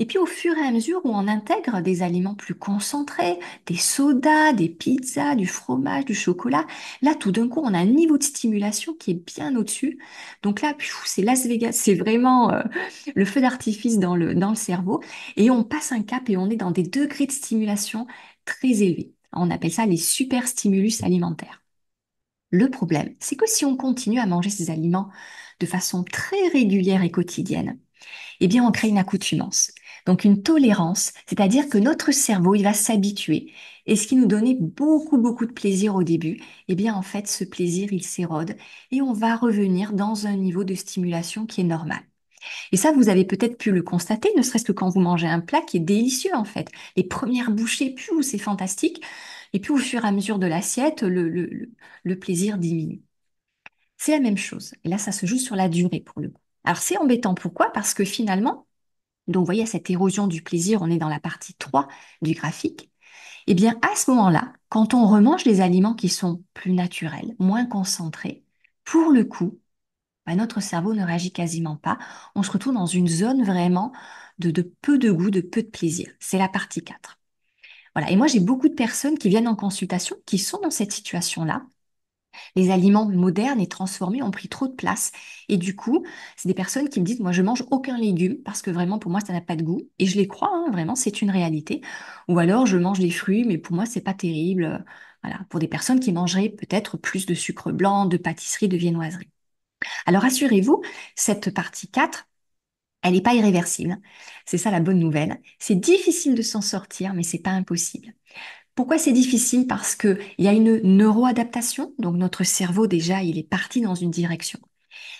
A: Et puis au fur et à mesure où on intègre des aliments plus concentrés, des sodas, des pizzas, du fromage, du chocolat, là tout d'un coup on a un niveau de stimulation qui est bien au-dessus. Donc là, c'est Las Vegas, c'est vraiment le feu d'artifice dans le cerveau. Et on passe un cap et on est dans des degrés de stimulation très élevés. On appelle ça les superstimulus alimentaires. Le problème, c'est que si on continue à manger ces aliments de façon très régulière et quotidienne, eh bien, on crée une accoutumance. Donc, une tolérance, c'est-à-dire que notre cerveau, il va s'habituer. Et ce qui nous donnait beaucoup de plaisir au début, eh bien, en fait, ce plaisir, il s'érode et on va revenir dans un niveau de stimulation qui est normal. Et ça, vous avez peut-être pu le constater, ne serait-ce que quand vous mangez un plat qui est délicieux, en fait. Les premières bouchées, c'est fantastique. Et puis, au fur et à mesure de l'assiette, le plaisir diminue. C'est la même chose. Et là, ça se joue sur la durée pour le coup. Alors, c'est embêtant. Pourquoi? Parce que finalement, donc, vous voyez, cette érosion du plaisir, on est dans la partie 3 du graphique. Eh bien, à ce moment-là, quand on remange des aliments qui sont plus naturels, moins concentrés, pour le coup, bah, notre cerveau ne réagit quasiment pas. On se retrouve dans une zone vraiment de peu de goût, de peu de plaisir. C'est la partie 4. Voilà. Et moi, j'ai beaucoup de personnes qui viennent en consultation qui sont dans cette situation-là Les aliments modernes et transformés ont pris trop de place. Et du coup, c'est des personnes qui me disent, moi, je mange aucun légume parce que vraiment, pour moi, ça n'a pas de goût. Et je les crois, hein, vraiment, c'est une réalité. Ou alors, je mange des fruits, mais pour moi, c'est pas terrible. Voilà, pour des personnes qui mangeraient peut-être plus de sucre blanc, de pâtisserie, de viennoiserie. Alors, assurez-vous, cette partie 4, elle n'est pas irréversible. C'est ça la bonne nouvelle. C'est difficile de s'en sortir, mais c'est pas impossible. Pourquoi c'est difficile? Parce que il y a une neuroadaptation, donc notre cerveau déjà, il est parti dans une direction.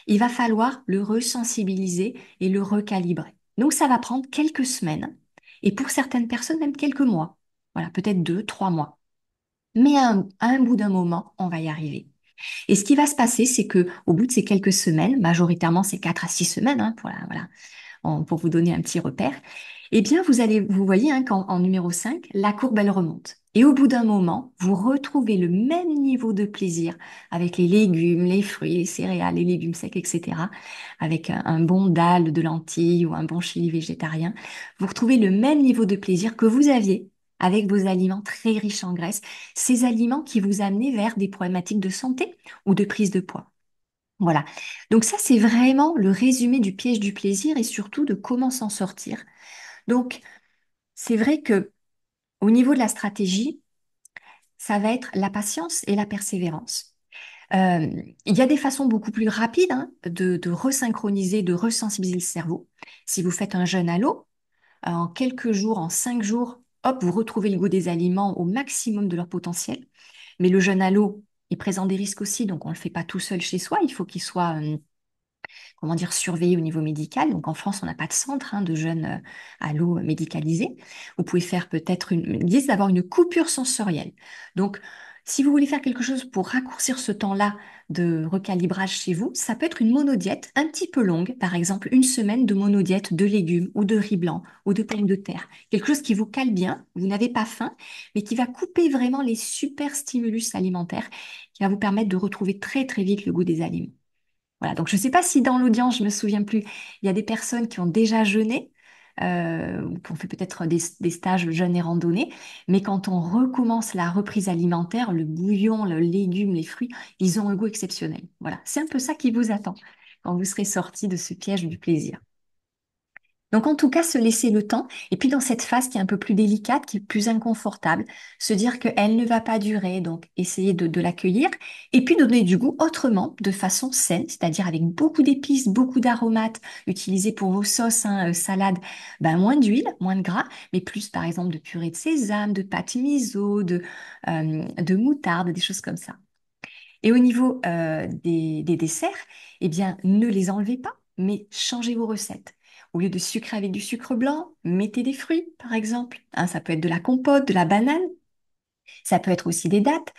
A: Il va falloir le resensibiliser et le recalibrer. Donc ça va prendre quelques semaines et pour certaines personnes même quelques mois. Voilà, peut-être 2, 3 mois. Mais à un bout d'un moment, on va y arriver. Et ce qui va se passer, c'est que au bout de ces quelques semaines, majoritairement c'est 4 à 6 semaines, hein, voilà, pour vous donner un petit repère, eh bien, vous voyez hein, qu'en numéro 5, la courbe, elle remonte. Et au bout d'un moment, vous retrouvez le même niveau de plaisir avec les légumes, les fruits, les céréales, les légumes secs, etc. Avec un bon dalle de lentilles ou un bon chili végétarien. Vous retrouvez le même niveau de plaisir que vous aviez avec vos aliments très riches en graisse, ces aliments qui vous amenaient vers des problématiques de santé ou de prise de poids. Voilà. Donc ça, c'est vraiment le résumé du piège du plaisir et surtout de comment s'en sortir. Donc, c'est vrai que au niveau de la stratégie, ça va être la patience et la persévérance. Euh, il y a des façons beaucoup plus rapides hein, de resynchroniser, de resensibiliser le cerveau. Si vous faites un jeûne à l'eau, en quelques jours, en 5 jours, hop, vous retrouvez le goût des aliments au maximum de leur potentiel. Mais le jeûne à l'eau, il présente des risques aussi, donc on ne le fait pas tout seul chez soi. Il faut qu'il soit comment dire, surveillé au niveau médical. Donc en France, on n'a pas de centre hein, de jeunes à l'eau médicalisé. Vous pouvez faire peut-être une, l'idée, c'est d'avoir une coupure sensorielle. Donc, si vous voulez faire quelque chose pour raccourcir ce temps-là de recalibrage chez vous, ça peut être une monodiète un petit peu longue, par exemple une semaine de monodiète de légumes ou de riz blanc ou de pommes de terre. Quelque chose qui vous cale bien, vous n'avez pas faim, mais qui va couper vraiment les super stimulus alimentaires, qui va vous permettre de retrouver très très vite le goût des aliments. Voilà, donc je ne sais pas si dans l'audience, je me souviens plus, il y a des personnes qui ont déjà jeûné, ou qui ont fait peut-être des stages jeûne et randonnée, mais quand on recommence la reprise alimentaire, le bouillon, le légume, les fruits, ils ont un goût exceptionnel. Voilà, c'est un peu ça qui vous attend quand vous serez sorti de ce piège du plaisir. Donc en tout cas, se laisser le temps, et puis dans cette phase qui est un peu plus délicate, qui est plus inconfortable, se dire qu'elle ne va pas durer, donc essayer de l'accueillir, et puis donner du goût autrement, de façon saine, c'est-à-dire avec beaucoup d'épices, beaucoup d'aromates, utilisés pour vos sauces, hein, salades, ben, moins d'huile, moins de gras, mais plus par exemple de purée de sésame, de pâte miso, de moutarde, des choses comme ça. Et au niveau des desserts, eh bien, ne les enlevez pas, mais changez vos recettes. Au lieu de sucre avec du sucre blanc, mettez des fruits, par exemple. Hein, ça peut être de la compote, de la banane, ça peut être aussi des dattes.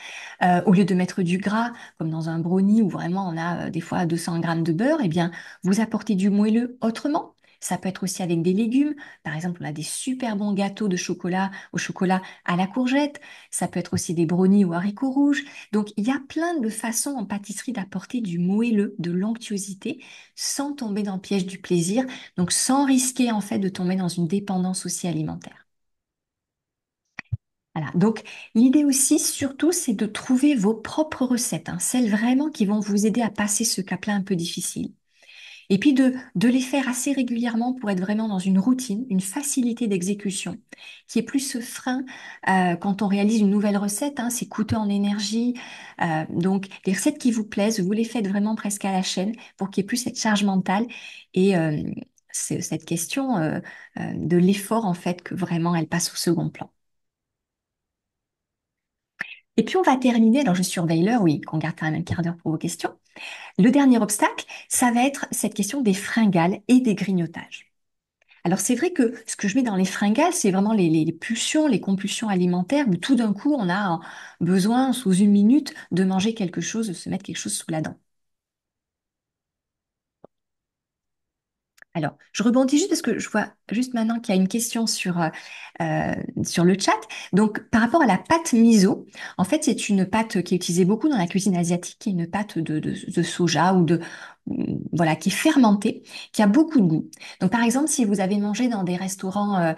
A: Au lieu de mettre du gras, comme dans un brownie où vraiment on a des fois 200 grammes de beurre, eh bien, vous apportez du moelleux autrement. Ça peut être aussi avec des légumes. Par exemple, on a des super bons gâteaux de chocolat au chocolat à la courgette. Ça peut être aussi des brownies aux haricots rouges. Donc, il y a plein de façons en pâtisserie d'apporter du moelleux, de l'onctuosité, sans tomber dans le piège du plaisir. Donc, sans risquer en fait de tomber dans une dépendance aussi alimentaire. Voilà. Donc, l'idée aussi, surtout, c'est de trouver vos propres recettes, hein, celles vraiment qui vont vous aider à passer ce cap-là un peu difficile. Et puis de les faire assez régulièrement pour être vraiment dans une routine, une facilité d'exécution, qui est plus ce frein quand on réalise une nouvelle recette, hein, c'est coûteux en énergie. Donc, les recettes qui vous plaisent, vous les faites vraiment presque à la chaîne pour qu'il n'y ait plus cette charge mentale et cette question de l'effort, en fait, que vraiment elle passe au second plan. Et puis on va terminer, alors je surveille l'heure, oui, qu'on garde quand même un quart d'heure pour vos questions. Le dernier obstacle, ça va être cette question des fringales et des grignotages. Alors c'est vrai que ce que je mets dans les fringales, c'est vraiment les pulsions, les compulsions alimentaires, où tout d'un coup on a besoin, sous une minute, de manger quelque chose, de se mettre quelque chose sous la dent. Alors, je rebondis juste parce que je vois juste maintenant qu'il y a une question sur le chat. Donc, par rapport à la pâte miso, en fait, c'est une pâte qui est utilisée beaucoup dans la cuisine asiatique, qui est une pâte de soja ou voilà, qui est fermenté, qui a beaucoup de goût. Donc par exemple, si vous avez mangé dans des restaurants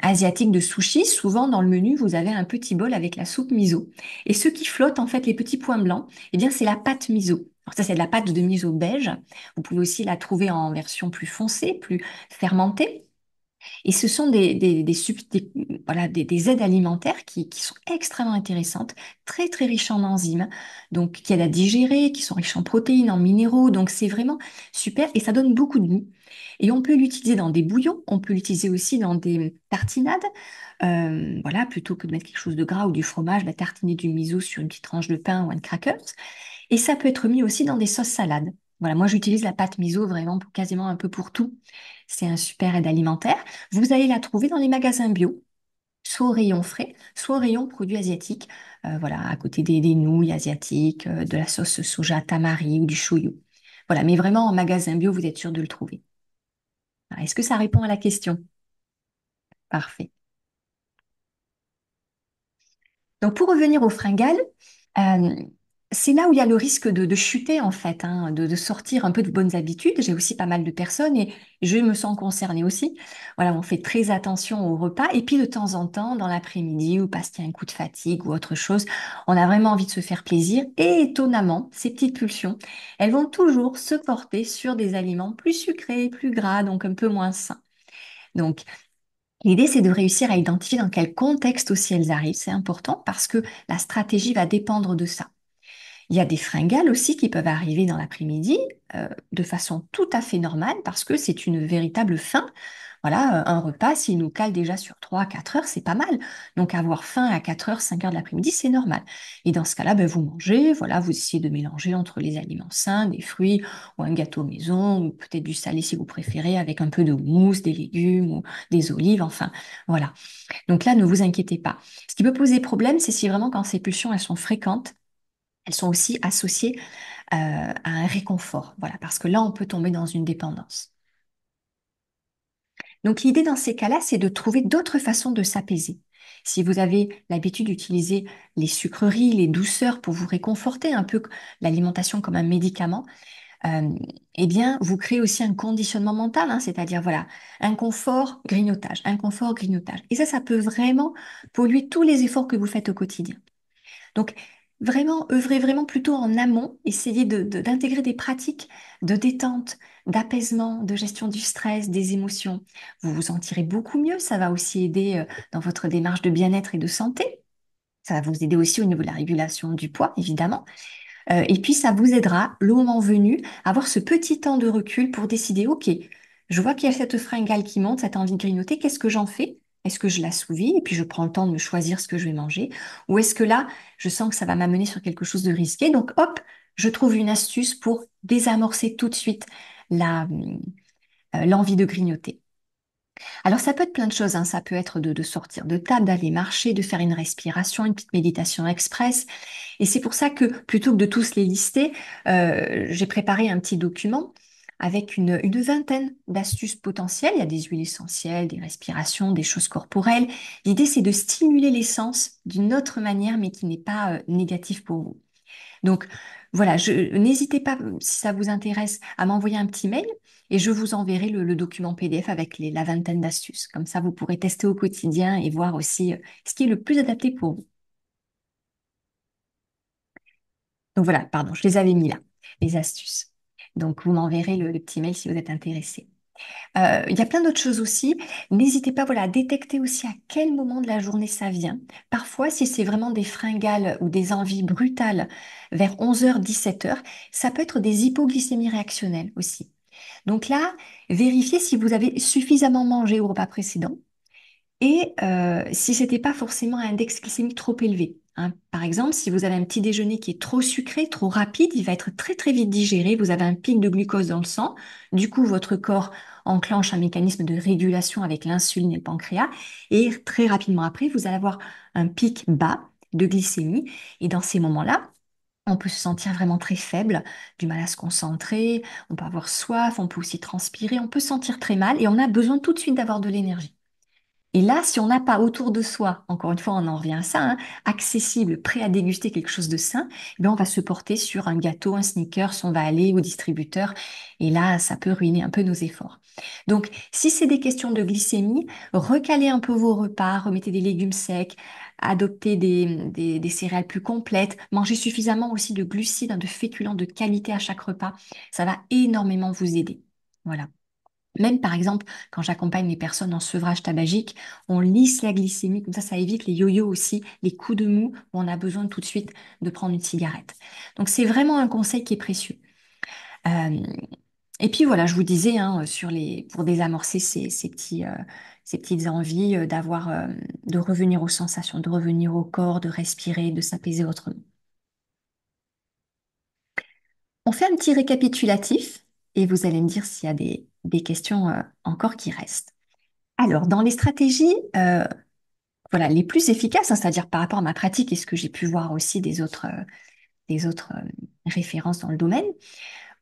A: asiatiques de sushi, souvent dans le menu, vous avez un petit bol avec la soupe miso. Et ce qui flotte, en fait, les petits points blancs, eh bien, c'est la pâte miso. Alors ça, c'est de la pâte de miso beige. Vous pouvez aussi la trouver en version plus foncée, plus fermentée. Et ce sont voilà, des aides alimentaires qui sont extrêmement intéressantes, très très riches en enzymes, donc qui aident à digérer, qui sont riches en protéines, en minéraux. Donc c'est vraiment super et ça donne beaucoup de goût. Et on peut l'utiliser dans des bouillons, on peut l'utiliser aussi dans des tartinades. Voilà, plutôt que de mettre quelque chose de gras ou du fromage, bah, tartiner du miso sur une petite tranche de pain ou un crackers. Et ça peut être mis aussi dans des sauces salades. Voilà, moi j'utilise la pâte miso vraiment pour quasiment un peu pour tout. C'est un super aide alimentaire. Vous allez la trouver dans les magasins bio, soit au rayon frais, soit au rayon produits asiatiques. Voilà, à côté des nouilles asiatiques, de la sauce soja tamari ou du shoyu. Voilà, mais vraiment en magasin bio, vous êtes sûr de le trouver. Alors, est-ce que ça répond à la question? Parfait. Donc pour revenir aux fringales, Euh, c'est là où il y a le risque de chuter en fait, hein, de sortir un peu de bonnes habitudes. J'ai aussi pas mal de personnes et je me sens concernée aussi. Voilà, on fait très attention au repas et puis de temps en temps, dans l'après-midi ou parce qu'il y a un coup de fatigue ou autre chose, on a vraiment envie de se faire plaisir et étonnamment, ces petites pulsions, elles vont toujours se porter sur des aliments plus sucrés, plus gras, donc un peu moins sains. Donc, l'idée, c'est de réussir à identifier dans quel contexte aussi elles arrivent. C'est important parce que la stratégie va dépendre de ça. Il y a des fringales aussi qui peuvent arriver dans l'après-midi de façon tout à fait normale parce que c'est une véritable faim. Voilà, un repas, s'il nous cale déjà sur 3 à 4 heures, c'est pas mal. Donc avoir faim à 4 heures, 5 heures de l'après-midi, c'est normal. Et dans ce cas-là, ben, vous mangez, voilà, vous essayez de mélanger entre les aliments sains, des fruits ou un gâteau maison, ou peut-être du salé si vous préférez, avec un peu de mousse, des légumes ou des olives, enfin, voilà. Donc là, ne vous inquiétez pas. Ce qui peut poser problème, c'est si vraiment quand ces pulsions, elles sont fréquentes, elles sont aussi associées à un réconfort. Voilà, parce que là, on peut tomber dans une dépendance. Donc l'idée dans ces cas-là, c'est de trouver d'autres façons de s'apaiser. Si vous avez l'habitude d'utiliser les sucreries, les douceurs pour vous réconforter un peu l'alimentation comme un médicament, euh, eh bien, vous créez aussi un conditionnement mental, hein, c'est-à-dire voilà, un confort, grignotage. Et ça peut vraiment polluer tous les efforts que vous faites au quotidien. Donc, vraiment, œuvrez vraiment plutôt en amont, essayez d'intégrer des pratiques de détente, d'apaisement, de gestion du stress, des émotions. Vous vous sentirez beaucoup mieux, ça va aussi aider dans votre démarche de bien-être et de santé. Ça va vous aider aussi au niveau de la régulation du poids, évidemment. Et puis, ça vous aidera, le moment venu, à avoir ce petit temps de recul pour décider, OK, je vois qu'il y a cette fringale qui monte, cette envie de grignoter, qu'est-ce que j'en fais? Est-ce que je l'assouvis et puis je prends le temps de me choisir ce que je vais manger? Ou est-ce que là, je sens que ça va m'amener sur quelque chose de risqué? Donc, hop, je trouve une astuce pour désamorcer tout de suite l'envie de grignoter. Alors, ça peut être plein de choses, hein. Ça peut être de sortir de table, d'aller marcher, de faire une respiration, une petite méditation express. Et c'est pour ça que plutôt que de tous les lister, j'ai préparé un petit document avec une vingtaine d'astuces potentielles. Il y a des huiles essentielles, des respirations, des choses corporelles. L'idée, c'est de stimuler les sens d'une autre manière, mais qui n'est pas négative pour vous. Donc voilà, n'hésitez pas, si ça vous intéresse, à m'envoyer un petit mail et je vous enverrai le document PDF avec la vingtaine d'astuces. Comme ça, vous pourrez tester au quotidien et voir aussi ce qui est le plus adapté pour vous. Donc voilà, pardon, je les avais mis là, les astuces. Donc vous m'enverrez le petit mail si vous êtes intéressé. Il y a plein d'autres choses aussi. N'hésitez pas, voilà, à détecter aussi à quel moment de la journée ça vient. Parfois, si c'est vraiment des fringales ou des envies brutales vers 11h, 17h, ça peut être des hypoglycémies réactionnelles aussi. Donc là, vérifiez si vous avez suffisamment mangé au repas précédent et si c'était pas forcément un index glycémique trop élevé, hein. Par exemple, si vous avez un petit déjeuner qui est trop sucré, trop rapide, il va être très très vite digéré, vous avez un pic de glucose dans le sang, du coup votre corps enclenche un mécanisme de régulation avec l'insuline et le pancréas, et très rapidement après, vous allez avoir un pic bas de glycémie, et dans ces moments-là, on peut se sentir vraiment très faible, du mal à se concentrer, on peut avoir soif, on peut aussi transpirer, on peut se sentir très mal, et on a besoin tout de suite d'avoir de l'énergie. Et là, si on n'a pas autour de soi, encore une fois, on en revient à ça, hein, accessible, prêt à déguster quelque chose de sain, eh bien, on va se porter sur un gâteau, un sneakers, on va aller au distributeur. Et là, ça peut ruiner un peu nos efforts. Donc, si c'est des questions de glycémie, recalez un peu vos repas, remettez des légumes secs, adoptez des céréales plus complètes, mangez suffisamment aussi de glucides, hein, de féculents de qualité à chaque repas. Ça va énormément vous aider. Voilà. Même par exemple, quand j'accompagne les personnes en sevrage tabagique, on lisse la glycémie, comme ça évite les yo-yo aussi, les coups de mou où on a besoin tout de suite de prendre une cigarette. Donc c'est vraiment un conseil qui est précieux. Euh, et puis voilà, je vous disais, hein, pour désamorcer ces petites envies de revenir aux sensations, de revenir au corps, de respirer, de s'apaiser autrement. On fait un petit récapitulatif et vous allez me dire s'il y a des questions encore qui restent. Alors, dans les stratégies, voilà, les plus efficaces, hein, c'est-à-dire par rapport à ma pratique et ce que j'ai pu voir aussi des autres références dans le domaine.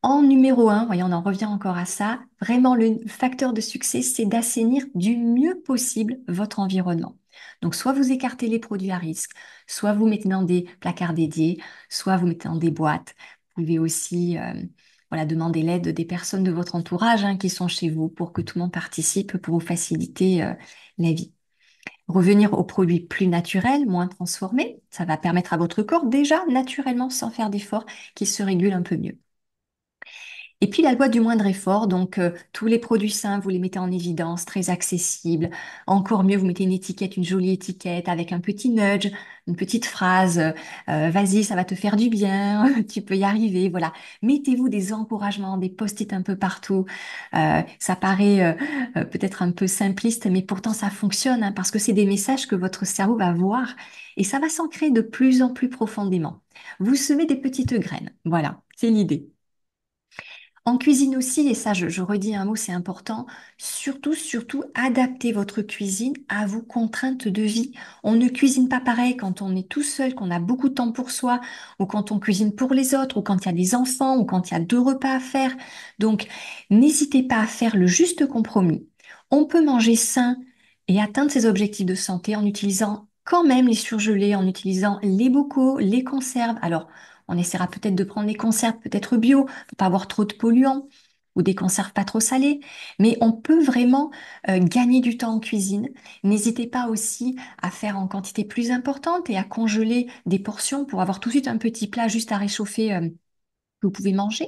A: En numéro un, voyons, on en revient encore à ça, vraiment le facteur de succès, c'est d'assainir du mieux possible votre environnement. Donc, soit vous écartez les produits à risque, soit vous mettez dans des placards dédiés, soit vous mettez dans des boîtes. Vous pouvez aussi voilà, demander l'aide des personnes de votre entourage hein, qui sont chez vous pour que tout le monde participe pour vous faciliter la vie. Revenir aux produits plus naturels, moins transformés, ça va permettre à votre corps déjà naturellement, sans faire d'effort, qu'il se régule un peu mieux. Et puis la loi du moindre effort, donc tous les produits sains, vous les mettez en évidence, très accessibles. Encore mieux, vous mettez une étiquette, une jolie étiquette avec un petit nudge, une petite phrase, vas-y, ça va te faire du bien, tu peux y arriver, voilà. Mettez-vous des encouragements, des post-it un peu partout. Ça paraît peut-être un peu simpliste, mais pourtant ça fonctionne hein, parce que c'est des messages que votre cerveau va voir et ça va s'ancrer de plus en plus profondément. Vous semez des petites graines, voilà, c'est l'idée. En cuisine aussi, et ça je redis un mot, c'est important, surtout, adaptez votre cuisine à vos contraintes de vie. On ne cuisine pas pareil quand on est tout seul, qu'on a beaucoup de temps pour soi, ou quand on cuisine pour les autres, ou quand il y a des enfants, ou quand il y a deux repas à faire. Donc, n'hésitez pas à faire le juste compromis. On peut manger sain et atteindre ses objectifs de santé en utilisant quand même les surgelés, en utilisant les bocaux, les conserves. Alors, on essaiera peut-être de prendre les conserves, peut-être bio, pour pas avoir trop de polluants ou des conserves pas trop salées. Mais on peut vraiment gagner du temps en cuisine. N'hésitez pas aussi à faire en quantité plus importante et à congeler des portions pour avoir tout de suite un petit plat juste à réchauffer que vous pouvez manger.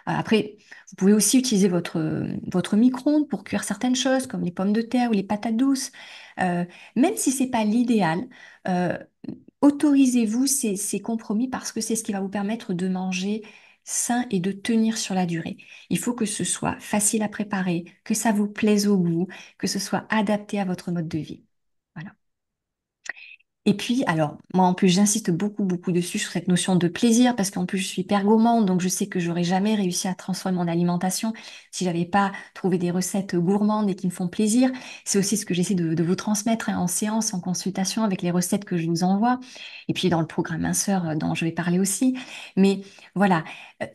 A: Après, vous pouvez aussi utiliser votre micro-ondes pour cuire certaines choses, comme les pommes de terre ou les patates douces. Même si c'est pas l'idéal, euh, autorisez-vous ces compromis parce que c'est ce qui va vous permettre de manger sain et de tenir sur la durée. Il faut que ce soit facile à préparer, que ça vous plaise au goût, que ce soit adapté à votre mode de vie. Voilà. Et puis, alors, moi en plus, j'insiste beaucoup dessus sur cette notion de plaisir parce qu'en plus, je suis hyper gourmande, donc je sais que j'aurais jamais réussi à transformer mon alimentation si j'avais pas trouvé des recettes gourmandes et qui me font plaisir. C'est aussi ce que j'essaie de vous transmettre hein, en séance, en consultation avec les recettes que je vous envoie. Et puis dans le programme Minceur dont je vais parler aussi. Mais voilà,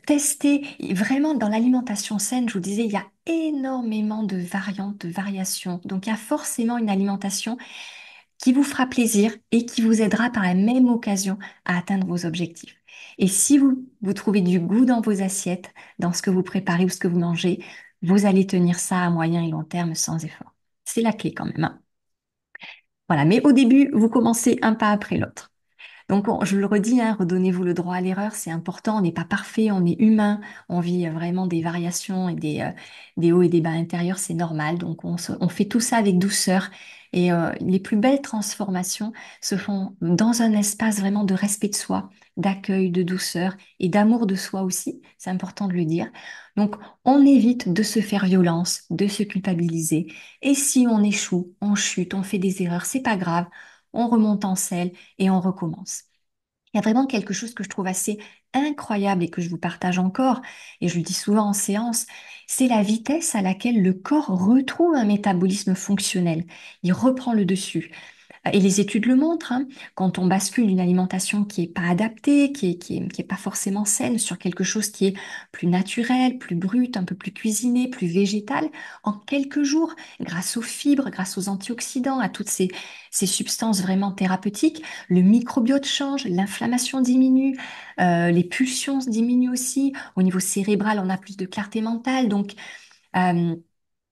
A: testez vraiment dans l'alimentation saine, je vous disais, il y a énormément de variantes, de variations. Donc il y a forcément une alimentation qui vous fera plaisir et qui vous aidera par la même occasion à atteindre vos objectifs. Et si vous trouvez du goût dans vos assiettes, dans ce que vous préparez ou ce que vous mangez, vous allez tenir ça à moyen et long terme sans effort. C'est la clé quand même, hein. Voilà, mais au début, vous commencez un pas après l'autre. Donc, je le redis, hein, redonnez-vous le droit à l'erreur, c'est important. On n'est pas parfait, on est humain, on vit vraiment des variations et des hauts et des bas intérieurs, c'est normal. Donc, on fait tout ça avec douceur. Et les plus belles transformations se font dans un espace vraiment de respect de soi, d'accueil, de douceur et d'amour de soi aussi. C'est important de le dire. Donc, on évite de se faire violence, de se culpabiliser. Et si on échoue, on chute, on fait des erreurs, c'est pas grave. On remonte en selle et on recommence. Il y a vraiment quelque chose que je trouve assez incroyable et que je vous partage encore, et je le dis souvent en séance, c'est la vitesse à laquelle le corps retrouve un métabolisme fonctionnel. Il reprend le dessus. Et les études le montrent, hein, quand on bascule d'une alimentation qui est pas adaptée, qui est pas forcément saine, sur quelque chose qui est plus naturel, plus brut, un peu plus cuisiné, plus végétal, en quelques jours, grâce aux fibres, grâce aux antioxydants, à toutes ces substances vraiment thérapeutiques, le microbiote change, l'inflammation diminue, les pulsions diminuent aussi. Au niveau cérébral, on a plus de clarté mentale. Donc, euh,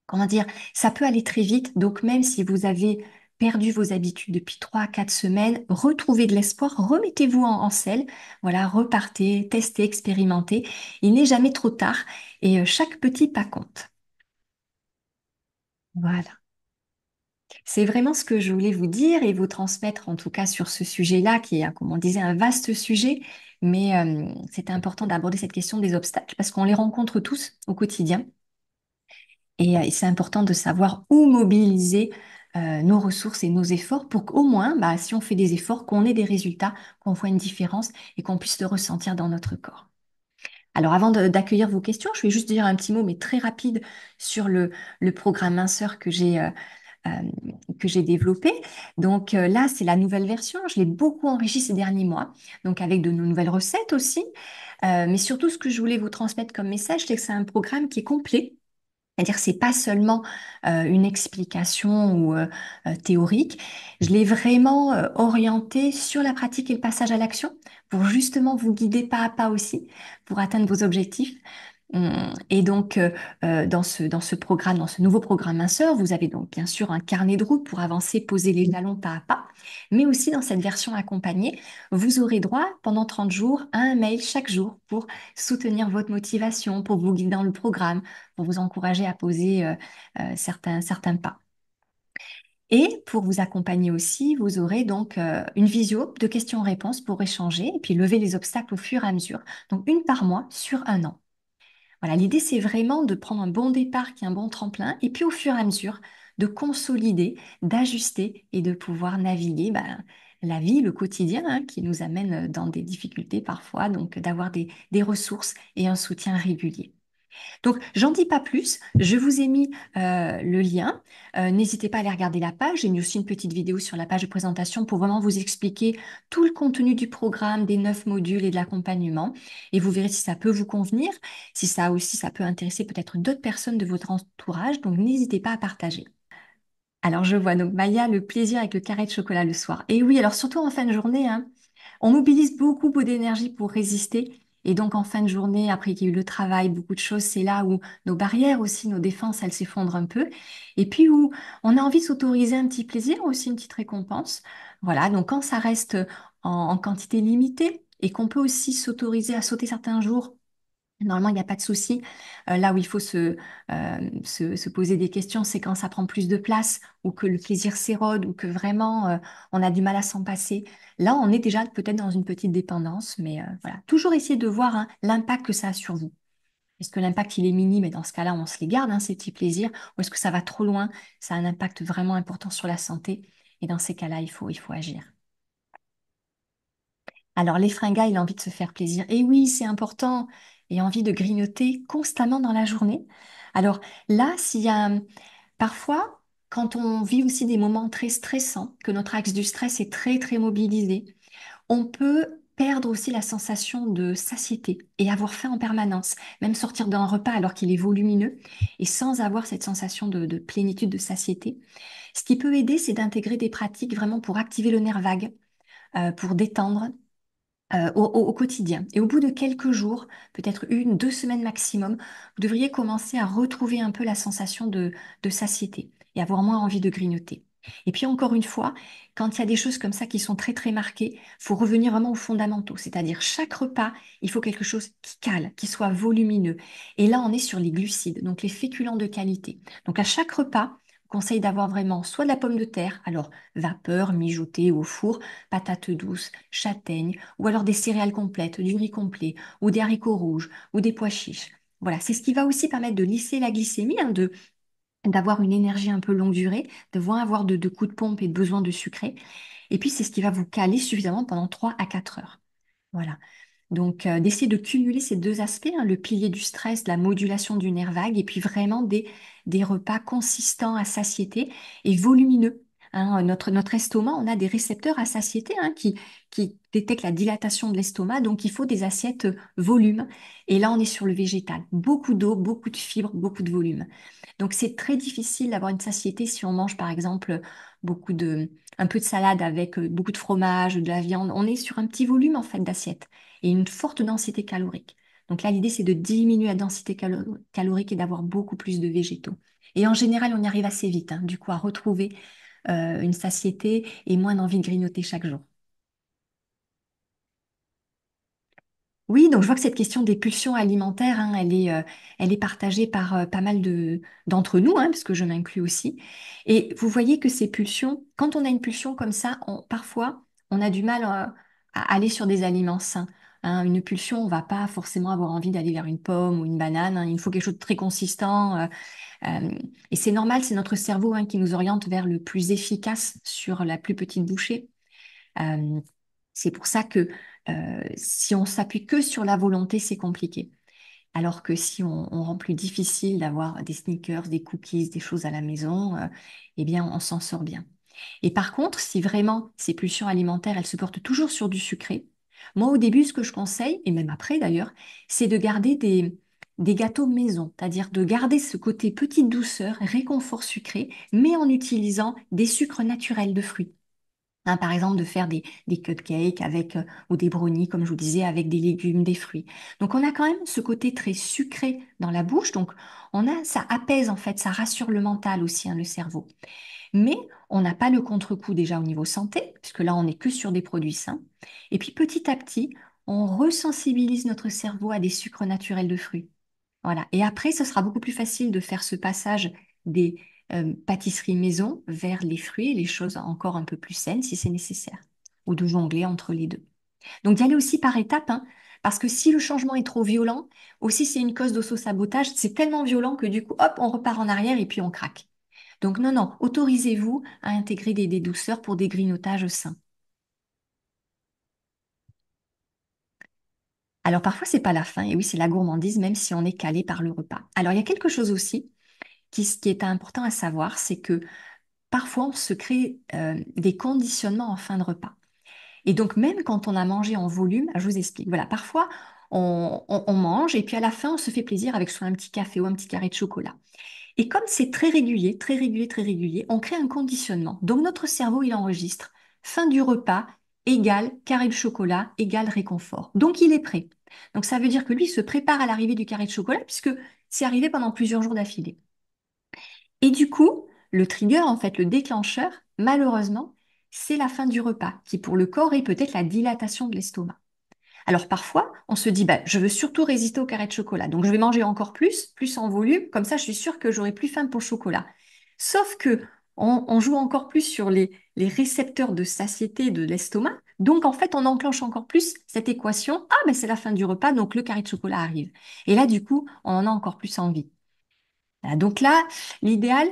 A: comment dire, ça peut aller très vite. Donc, même si vous avez perdu vos habitudes depuis 3 à 4 semaines, retrouvez de l'espoir, remettez-vous en selle. Voilà, repartez, testez, expérimentez. Il n'est jamais trop tard et chaque petit pas compte. Voilà. C'est vraiment ce que je voulais vous dire et vous transmettre, en tout cas sur ce sujet-là, qui est, comme on disait, un vaste sujet. Mais c'est important d'aborder cette question des obstacles parce qu'on les rencontre tous au quotidien. Et c'est important de savoir où mobiliser nos ressources et nos efforts pour qu'au moins, bah, si on fait des efforts, qu'on ait des résultats, qu'on voit une différence et qu'on puisse le ressentir dans notre corps. Alors avant d'accueillir vos questions, je vais juste dire un petit mot, mais très rapide, sur le programme minceur euh, que j'ai développé. Donc là, c'est la nouvelle version. Je l'ai beaucoup enrichi ces derniers mois, donc avec de nouvelles recettes aussi. Mais surtout, ce que je voulais vous transmettre comme message, c'est que c'est un programme qui est complet. C'est-à-dire, c'est pas seulement une explication ou théorique. Je l'ai vraiment orienté sur la pratique et le passage à l'action pour justement vous guider pas à pas aussi pour atteindre vos objectifs. Et donc, dans ce programme, dans ce nouveau programme minceur, vous avez donc bien sûr un carnet de route pour avancer, poser les jalons pas à pas, mais aussi dans cette version accompagnée, vous aurez droit pendant 30 jours à un mail chaque jour pour soutenir votre motivation, pour vous guider dans le programme, pour vous encourager à poser certains pas. Et pour vous accompagner aussi, vous aurez donc une visio de questions-réponses pour échanger et puis lever les obstacles au fur et à mesure. Donc une par mois sur un an. Voilà, l'idée, c'est vraiment de prendre un bon départ qui est un bon tremplin, et puis au fur et à mesure, de consolider, d'ajuster et de pouvoir naviguer la vie, le quotidien, hein, qui nous amène dans des difficultés parfois, donc d'avoir des ressources et un soutien régulier. Donc, j'en dis pas plus. Je vous ai mis le lien. N'hésitez pas à aller regarder la page. J'ai mis aussi une petite vidéo sur la page de présentation pour vraiment vous expliquer tout le contenu du programme, des 9 modules et de l'accompagnement. Et vous verrez si ça peut vous convenir, si ça aussi, ça peut intéresser peut-être d'autres personnes de votre entourage. Donc, n'hésitez pas à partager. Alors, je vois donc Maya, le plaisir avec le carré de chocolat le soir. Et oui, alors surtout en fin de journée, hein, on mobilise beaucoup, beaucoup d'énergie pour résister. Et donc, en fin de journée, après qu'il y a eu le travail, beaucoup de choses, c'est là où nos barrières aussi, nos défenses, elles s'effondrent un peu. Et puis où on a envie de s'autoriser un petit plaisir, aussi une petite récompense. Voilà, donc quand ça reste en quantité limitée et qu'on peut aussi s'autoriser à sauter certains jours. Normalement, il n'y a pas de souci. Là où il faut se poser des questions, c'est quand ça prend plus de place ou que le plaisir s'érode ou que vraiment on a du mal à s'en passer. Là, on est déjà peut-être dans une petite dépendance, mais voilà. Toujours essayer de voir hein, l'impact que ça a sur vous. Est-ce que l'impact il est minime et dans ce cas-là, on se les garde, hein, ces petits plaisirs, ou est-ce que ça va trop loin, ça a un impact vraiment important sur la santé et dans ces cas-là, il faut agir. Alors, les fringales, il a envie de se faire plaisir. Et oui, c'est important. Et envie de grignoter constamment dans la journée. Alors là, s'il y a parfois, quand on vit aussi des moments très stressants, que notre axe du stress est très, très mobilisé, on peut perdre aussi la sensation de satiété et avoir faim en permanence, même sortir d'un repas alors qu'il est volumineux et sans avoir cette sensation de plénitude, de satiété. Ce qui peut aider, c'est d'intégrer des pratiques vraiment pour activer le nerf vague, pour détendre, au quotidien. Et au bout de quelques jours, peut-être 1, 2 semaines maximum, vous devriez commencer à retrouver un peu la sensation de satiété et avoir moins envie de grignoter. Et puis encore une fois, quand il y a des choses comme ça qui sont très très marquées, faut revenir vraiment aux fondamentaux, c'est-à-dire chaque repas, il faut quelque chose qui cale, qui soit volumineux. Et là, on est sur les glucides, donc les féculents de qualité. Donc à chaque repas, conseille d'avoir vraiment soit de la pomme de terre, alors vapeur, mijotée au four, patates douces, châtaignes, ou alors des céréales complètes, du riz complet, ou des haricots rouges, ou des pois chiches. Voilà, c'est ce qui va aussi permettre de lisser la glycémie, hein, d'avoir une énergie un peu longue durée, de moins avoir de coups de pompe et de besoin de sucré. Et puis, c'est ce qui va vous caler suffisamment pendant 3 à 4 heures. Voilà. Donc, d'essayer de cumuler ces deux aspects, hein, le pilier du stress, la modulation du nerf vague, et puis vraiment des repas consistants à satiété et volumineux, hein. Notre estomac, on a des récepteurs à satiété, hein, qui détectent la dilatation de l'estomac, donc il faut des assiettes volume. Et là, on est sur le végétal. Beaucoup d'eau, beaucoup de fibres, beaucoup de volume. Donc c'est très difficile d'avoir une satiété si on mange par exemple un peu de salade avec beaucoup de fromage, de la viande. On est sur un petit volume en fait d'assiette et une forte densité calorique. Donc là, l'idée c'est de diminuer la densité calorique et d'avoir beaucoup plus de végétaux. Et en général, on y arrive assez vite, hein, du coup, à retrouver une satiété et moins d'envie de grignoter chaque jour. Oui, donc je vois que cette question des pulsions alimentaires, hein, elle est partagée par pas mal d'entre nous, hein, parce que je m'inclus aussi. Et vous voyez que ces pulsions, quand on a une pulsion comme ça, parfois, on a du mal à aller sur des aliments sains, hein. Une pulsion, on va pas forcément avoir envie d'aller vers une pomme ou une banane, hein. Il faut quelque chose de très consistant. Euh, et c'est normal, c'est notre cerveau, hein, qui nous oriente vers le plus efficace sur la plus petite bouchée. Euh, c'est pour ça que si on s'appuie que sur la volonté, c'est compliqué. Alors que si on rend plus difficile d'avoir des sneakers, des cookies, des choses à la maison, eh bien, on s'en sort bien. Et par contre, si vraiment ces pulsions alimentaires, elles se portent toujours sur du sucré, moi au début, ce que je conseille, et même après d'ailleurs, c'est de garder des gâteaux maison, c'est-à-dire de garder ce côté petite douceur, réconfort sucré, mais en utilisant des sucres naturels de fruits. Hein, par exemple, de faire des cupcakes avec, ou des brownies, comme je vous disais, avec des légumes, des fruits. Donc, on a quand même ce côté très sucré dans la bouche. Donc, ça apaise en fait, ça rassure le mental aussi, hein, le cerveau. Mais on n'a pas le contre-coup déjà au niveau santé, puisque là, on n'est que sur des produits sains. Et puis, petit à petit, on resensibilise notre cerveau à des sucres naturels de fruits. Voilà. Et après, ce sera beaucoup plus facile de faire ce passage des pâtisseries maison vers les fruits et les choses encore un peu plus saines si c'est nécessaire, ou de jongler entre les deux. Donc d'y aller aussi par étapes, hein, parce que si le changement est trop violent, aussi c'est une cause d'auto-sabotage, c'est tellement violent que du coup, hop, on repart en arrière et puis on craque. Donc non, non, autorisez-vous à intégrer des douceurs pour des grignotages sains. Alors parfois, c'est pas la faim, et oui, c'est la gourmandise, même si on est calé par le repas. Alors il y a quelque chose aussi qui est important à savoir, c'est que parfois on se crée des conditionnements en fin de repas. Et donc même quand on a mangé en volume, je vous explique, voilà, parfois on mange et puis à la fin on se fait plaisir avec soit un petit café ou un petit carré de chocolat. Et comme c'est très régulier, très régulier, très régulier, on crée un conditionnement. Donc notre cerveau, il enregistre fin du repas égale carré de chocolat égale réconfort. Donc il est prêt. Donc ça veut dire que lui il se prépare à l'arrivée du carré de chocolat puisque c'est arrivé pendant plusieurs jours d'affilée. Et du coup, le trigger, en fait, le déclencheur, malheureusement, c'est la fin du repas, qui pour le corps est peut-être la dilatation de l'estomac. Alors parfois, on se dit, bah, je veux surtout résister au carré de chocolat, donc je vais manger encore plus, plus en volume, comme ça je suis sûre que j'aurai plus faim pour le chocolat. Sauf que on joue encore plus sur les récepteurs de satiété de l'estomac, donc en fait on enclenche encore plus cette équation, ah ben c'est la fin du repas, donc le carré de chocolat arrive. Et là du coup, on en a encore plus envie. Voilà, donc là, l'idéal,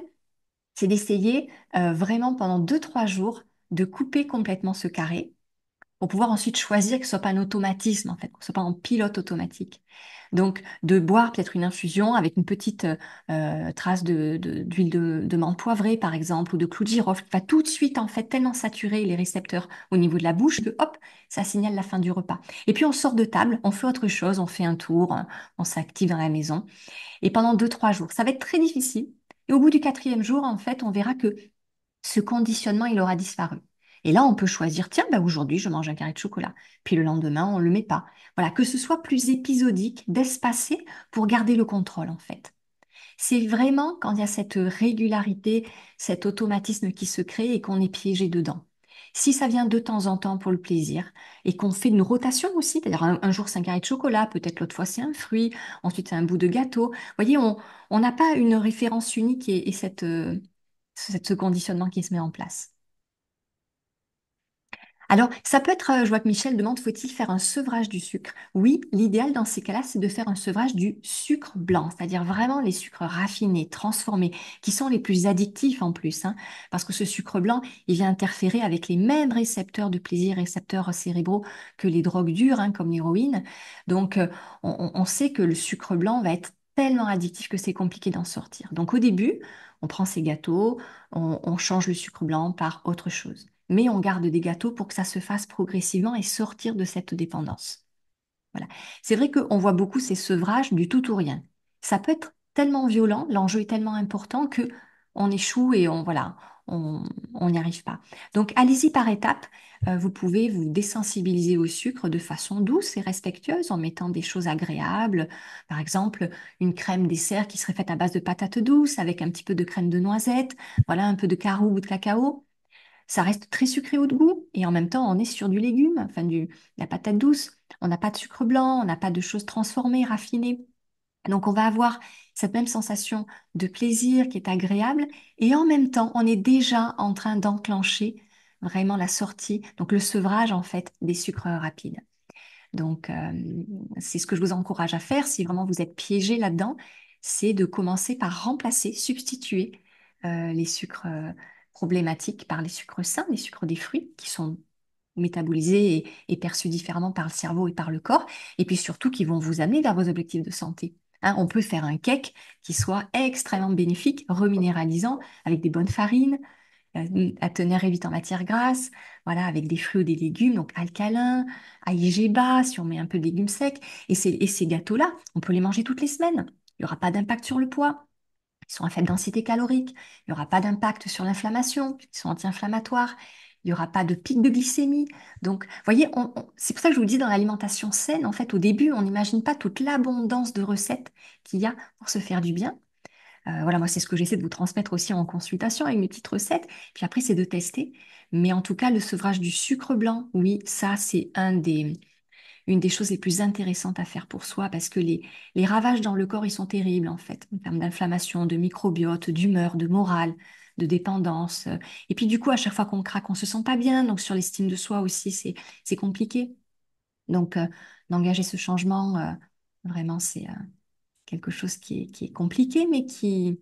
A: c'est d'essayer vraiment pendant 2, 3 jours de couper complètement ce carré pour pouvoir ensuite choisir que ce soit pas un automatisme en fait, que ce soit pas en pilote automatique. Donc de boire peut-être une infusion avec une petite trace d'huile de menthe poivrée par exemple ou de clou de girofle qui va tout de suite en fait tellement saturer les récepteurs au niveau de la bouche que hop, ça signale la fin du repas. Et puis on sort de table, on fait autre chose, on fait un tour, on s'active dans la maison et pendant 2, 3 jours. Ça va être très difficile. Et au bout du quatrième jour, en fait, on verra que ce conditionnement, il aura disparu. Et là, on peut choisir, tiens, bah aujourd'hui, je mange un carré de chocolat. Puis le lendemain, on ne le met pas. Voilà, que ce soit plus épisodique, d'espacer pour garder le contrôle, en fait. C'est vraiment quand il y a cette régularité, cet automatisme qui se crée et qu'on est piégé dedans. Si ça vient de temps en temps pour le plaisir et qu'on fait une rotation aussi, c'est-à-dire un jour c'est un carré de chocolat, peut-être l'autre fois c'est un fruit, ensuite c'est un bout de gâteau. Vous voyez, on n'a pas une référence unique et ce conditionnement qui se met en place. Alors, ça peut être, je vois que Michel demande, faut-il faire un sevrage du sucre? Oui, l'idéal dans ces cas-là, c'est de faire un sevrage du sucre blanc, c'est-à-dire vraiment les sucres raffinés, transformés, qui sont les plus addictifs en plus, hein, parce que ce sucre blanc, il vient interférer avec les mêmes récepteurs de plaisir, récepteurs cérébraux que les drogues dures, hein, comme l'héroïne. Donc, on sait que le sucre blanc va être tellement addictif que c'est compliqué d'en sortir. Donc au début, on prend ces gâteaux, on change le sucre blanc par autre chose. Mais on garde des gâteaux pour que ça se fasse progressivement et sortir de cette dépendance. Voilà. C'est vrai qu'on voit beaucoup ces sevrages du tout ou rien. Ça peut être tellement violent, l'enjeu est tellement important que on échoue et voilà, on n'y arrive pas. Donc allez-y par étapes. Vous pouvez vous désensibiliser au sucre de façon douce et respectueuse en mettant des choses agréables. Par exemple, une crème dessert qui serait faite à base de patates douces avec un petit peu de crème de noisette, voilà, un peu de caroube ou de cacao. Ça reste très sucré au goût et en même temps, on est sur du légume, enfin la patate douce. On n'a pas de sucre blanc, on n'a pas de choses transformées, raffinées. Donc, on va avoir cette même sensation de plaisir qui est agréable et en même temps, on est déjà en train d'enclencher vraiment la sortie, donc le sevrage en fait des sucres rapides. Donc, c'est ce que je vous encourage à faire si vraiment vous êtes piégé là-dedans, c'est de commencer par remplacer, substituer les sucres problématiques par les sucres sains, les sucres des fruits qui sont métabolisés et perçus différemment par le cerveau et par le corps, et puis surtout qui vont vous amener vers vos objectifs de santé. Hein, on peut faire un cake qui soit extrêmement bénéfique, reminéralisant, avec des bonnes farines, à teneur élevée en matière grasse, voilà, avec des fruits ou des légumes, donc alcalins, à IG bas, si on met un peu de légumes secs. Et ces gâteaux-là, on peut les manger toutes les semaines. Il n'y aura pas d'impact sur le poids. Ils sont à faible densité calorique. Il n'y aura pas d'impact sur l'inflammation. Ils sont anti-inflammatoires. Il n'y aura pas de pic de glycémie. Donc, vous voyez, c'est pour ça que je vous dis dans l'alimentation saine, en fait, au début, on n'imagine pas toute l'abondance de recettes qu'il y a pour se faire du bien. Voilà, moi, c'est ce que j'essaie de vous transmettre aussi en consultation avec mes petites recettes. Puis après, c'est de tester. Mais en tout cas, le sevrage du sucre blanc, oui, ça, c'est une des choses les plus intéressantes à faire pour soi parce que les ravages dans le corps, ils sont terribles, en fait, en termes d'inflammation, de microbiote, d'humeur, de morale, de dépendance. Et puis, du coup, à chaque fois qu'on craque, on se sent pas bien. Donc, sur l'estime de soi aussi, c'est compliqué. Donc, d'engager ce changement, vraiment, c'est quelque chose qui est compliqué, mais qui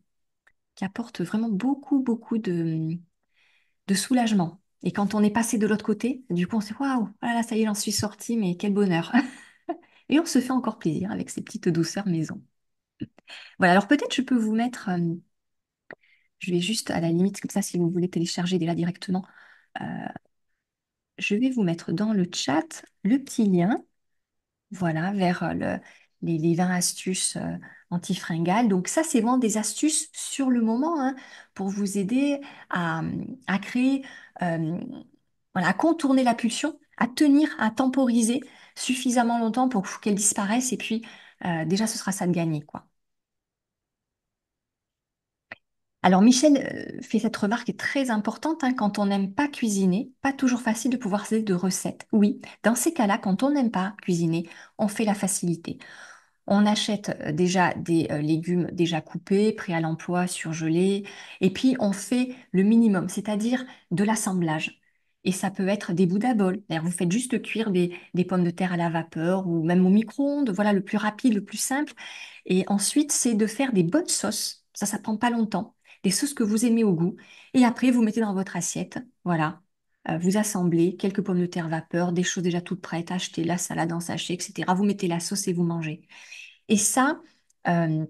A: apporte vraiment beaucoup, beaucoup de soulagement. Et quand on est passé de l'autre côté, du coup, on se dit, waouh, voilà, ça y est, j'en suis sortie, mais quel bonheur. Et on se fait encore plaisir avec ces petites douceurs maison. Voilà, alors peut-être je peux vous mettre, je vais juste à la limite, comme ça, si vous voulez télécharger dès là directement, euh, je vais vous mettre dans le chat le petit lien. Voilà, vers les 20 astuces antifringales. Donc ça, c'est vraiment des astuces sur le moment hein, pour vous aider à créer, euh, voilà, à contourner la pulsion, à tenir, à temporiser suffisamment longtemps pour qu'elle disparaisse. Et puis, déjà, ce sera ça de gagner, quoi. Alors Michel fait cette remarque qui est très importante hein, quand on n'aime pas cuisiner, pas toujours facile de pouvoir céder de recettes. Oui, dans ces cas-là, quand on n'aime pas cuisiner, on fait la facilité. On achète déjà des légumes déjà coupés, prêts à l'emploi, surgelés, et puis on fait le minimum, c'est-à-dire de l'assemblage. Et ça peut être des bouddha bol. D'ailleurs, vous faites juste cuire des pommes de terre à la vapeur ou même au micro-ondes, voilà le plus rapide, le plus simple. Et ensuite, c'est de faire des bonnes sauces. Ça prend pas longtemps. Des sauces que vous aimez au goût. Et après, vous mettez dans votre assiette. Voilà. Vous assemblez quelques pommes de terre vapeur, des choses déjà toutes prêtes, achetez la salade en sachet, etc. Vous mettez la sauce et vous mangez. Et ça, euh,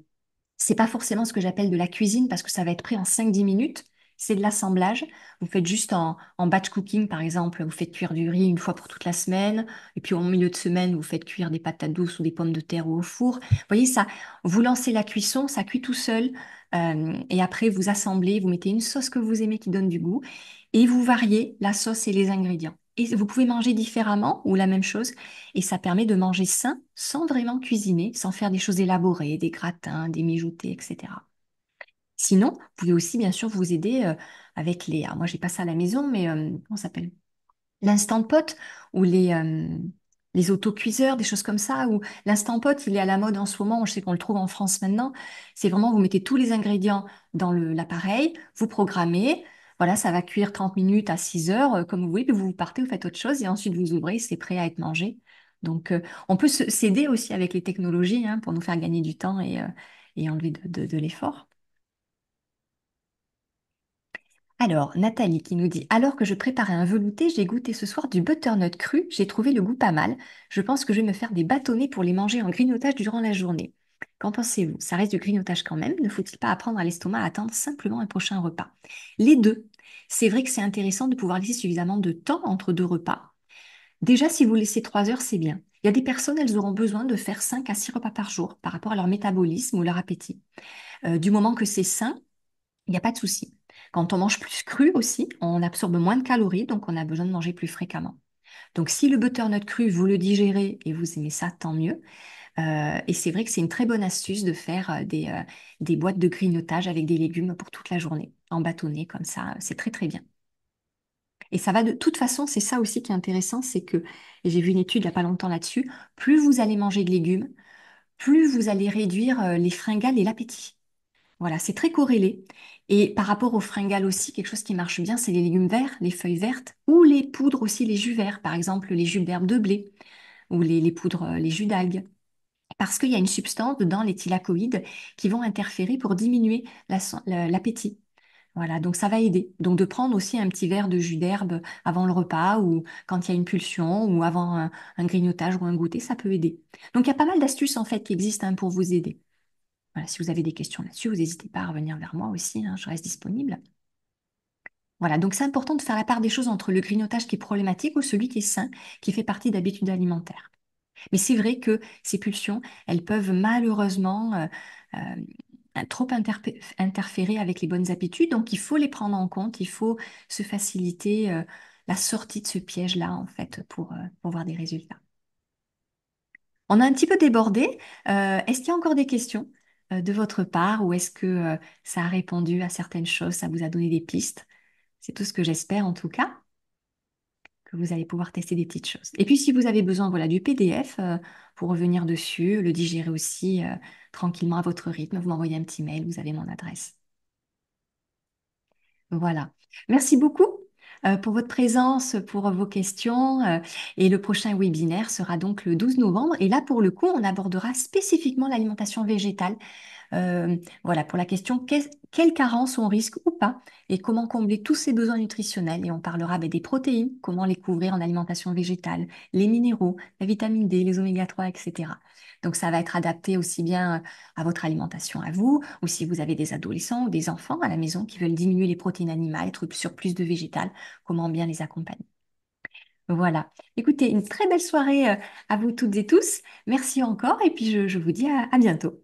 A: c'est pas forcément ce que j'appelle de la cuisine parce que ça va être pris en 5-10 minutes. C'est de l'assemblage. Vous faites juste en batch cooking, par exemple, vous faites cuire du riz une fois pour toute la semaine. Et puis au milieu de semaine, vous faites cuire des patates douces ou des pommes de terre ou au four. Vous voyez, ça, vous lancez la cuisson, ça cuit tout seul. Et après, vous assemblez, vous mettez une sauce que vous aimez qui donne du goût. Et vous variez la sauce et les ingrédients. Et vous pouvez manger différemment ou la même chose. Et ça permet de manger sain sans vraiment cuisiner, sans faire des choses élaborées, des gratins, des mijotés, etc. Sinon, vous pouvez aussi bien sûr vous aider avec les... Alors moi, j'ai pas ça à la maison, mais comment ça s'appelle? L'instant pot ou les autocuiseurs, des choses comme ça, ou l'instant pot, il est à la mode en ce moment, je sais qu'on le trouve en France maintenant. C'est vraiment, vous mettez tous les ingrédients dans l'appareil, vous programmez, voilà, ça va cuire 30 minutes à 6 heures, comme vous voulez, puis vous partez, vous faites autre chose, et ensuite vous ouvrez, c'est prêt à être mangé. Donc, on peut s'aider aussi avec les technologies hein, pour nous faire gagner du temps et enlever de l'effort. Alors, Nathalie qui nous dit, alors que je préparais un velouté, j'ai goûté ce soir du butternut cru, j'ai trouvé le goût pas mal. Je pense que je vais me faire des bâtonnets pour les manger en grignotage durant la journée. Qu'en pensez-vous? Ça reste du grignotage quand même. Ne faut-il pas apprendre à l'estomac à attendre simplement un prochain repas? Les deux. C'est vrai que c'est intéressant de pouvoir laisser suffisamment de temps entre deux repas. Déjà, si vous laissez 3 heures, c'est bien. Il y a des personnes, elles auront besoin de faire 5 à 6 repas par jour par rapport à leur métabolisme ou leur appétit. Du moment que c'est sain, il n'y a pas de souci. Quand on mange plus cru aussi, on absorbe moins de calories, donc on a besoin de manger plus fréquemment. Donc si le butternut cru, vous le digérez et vous aimez ça, tant mieux. Et c'est vrai que c'est une très bonne astuce de faire des boîtes de grignotage avec des légumes pour toute la journée, en bâtonnet comme ça, c'est très très bien. Et ça va de toute façon, c'est ça aussi qui est intéressant, c'est que, et j'ai vu une étude il n'y a pas longtemps là-dessus, plus vous allez manger de légumes, plus vous allez réduire les fringales et l'appétit. Voilà, c'est très corrélé. Et par rapport aux fringales aussi, quelque chose qui marche bien, c'est les légumes verts, les feuilles vertes, ou les poudres aussi, les jus verts, par exemple les jus d'herbe de blé, ou les poudres, les jus d'algues. Parce qu'il y a une substance dedans, les thylakoïdes, qui vont interférer pour diminuer l'appétit. Voilà, donc ça va aider. Donc de prendre aussi un petit verre de jus d'herbe avant le repas ou quand il y a une pulsion ou avant un grignotage ou un goûter, ça peut aider. Donc il y a pas mal d'astuces en fait qui existent hein, pour vous aider. Voilà, si vous avez des questions là-dessus, vous n'hésitez pas à revenir vers moi aussi, hein, je reste disponible. Voilà, donc c'est important de faire la part des choses entre le grignotage qui est problématique ou celui qui est sain, qui fait partie d'habitudes alimentaires. Mais c'est vrai que ces pulsions, elles peuvent malheureusement trop interférer avec les bonnes habitudes. Donc, il faut les prendre en compte. Il faut se faciliter la sortie de ce piège-là, en fait, pour voir des résultats. On a un petit peu débordé. Est-ce qu'il y a encore des questions de votre part ou est-ce que ça a répondu à certaines choses, ça vous a donné des pistes? C'est tout ce que j'espère en tout cas, que vous allez pouvoir tester des petites choses. Et puis si vous avez besoin voilà, du PDF pour revenir dessus, le digérer aussi tranquillement à votre rythme, vous m'envoyez un petit mail, vous avez mon adresse. Voilà. Merci beaucoup pour votre présence, pour vos questions. Et le prochain webinaire sera donc le 12 novembre. Et là, pour le coup, on abordera spécifiquement l'alimentation végétale. Voilà, pour la question, quelle carence on risque ou pas et comment combler tous ces besoins nutritionnels. Et on parlera des protéines, comment les couvrir en alimentation végétale, les minéraux, la vitamine D, les oméga 3, etc. Donc ça va être adapté aussi bien à votre alimentation à vous, ou si vous avez des adolescents ou des enfants à la maison qui veulent diminuer les protéines animales, être sur plus de végétal, comment bien les accompagner. Voilà. Écoutez, une très belle soirée à vous toutes et tous. Merci encore et puis je vous dis à bientôt.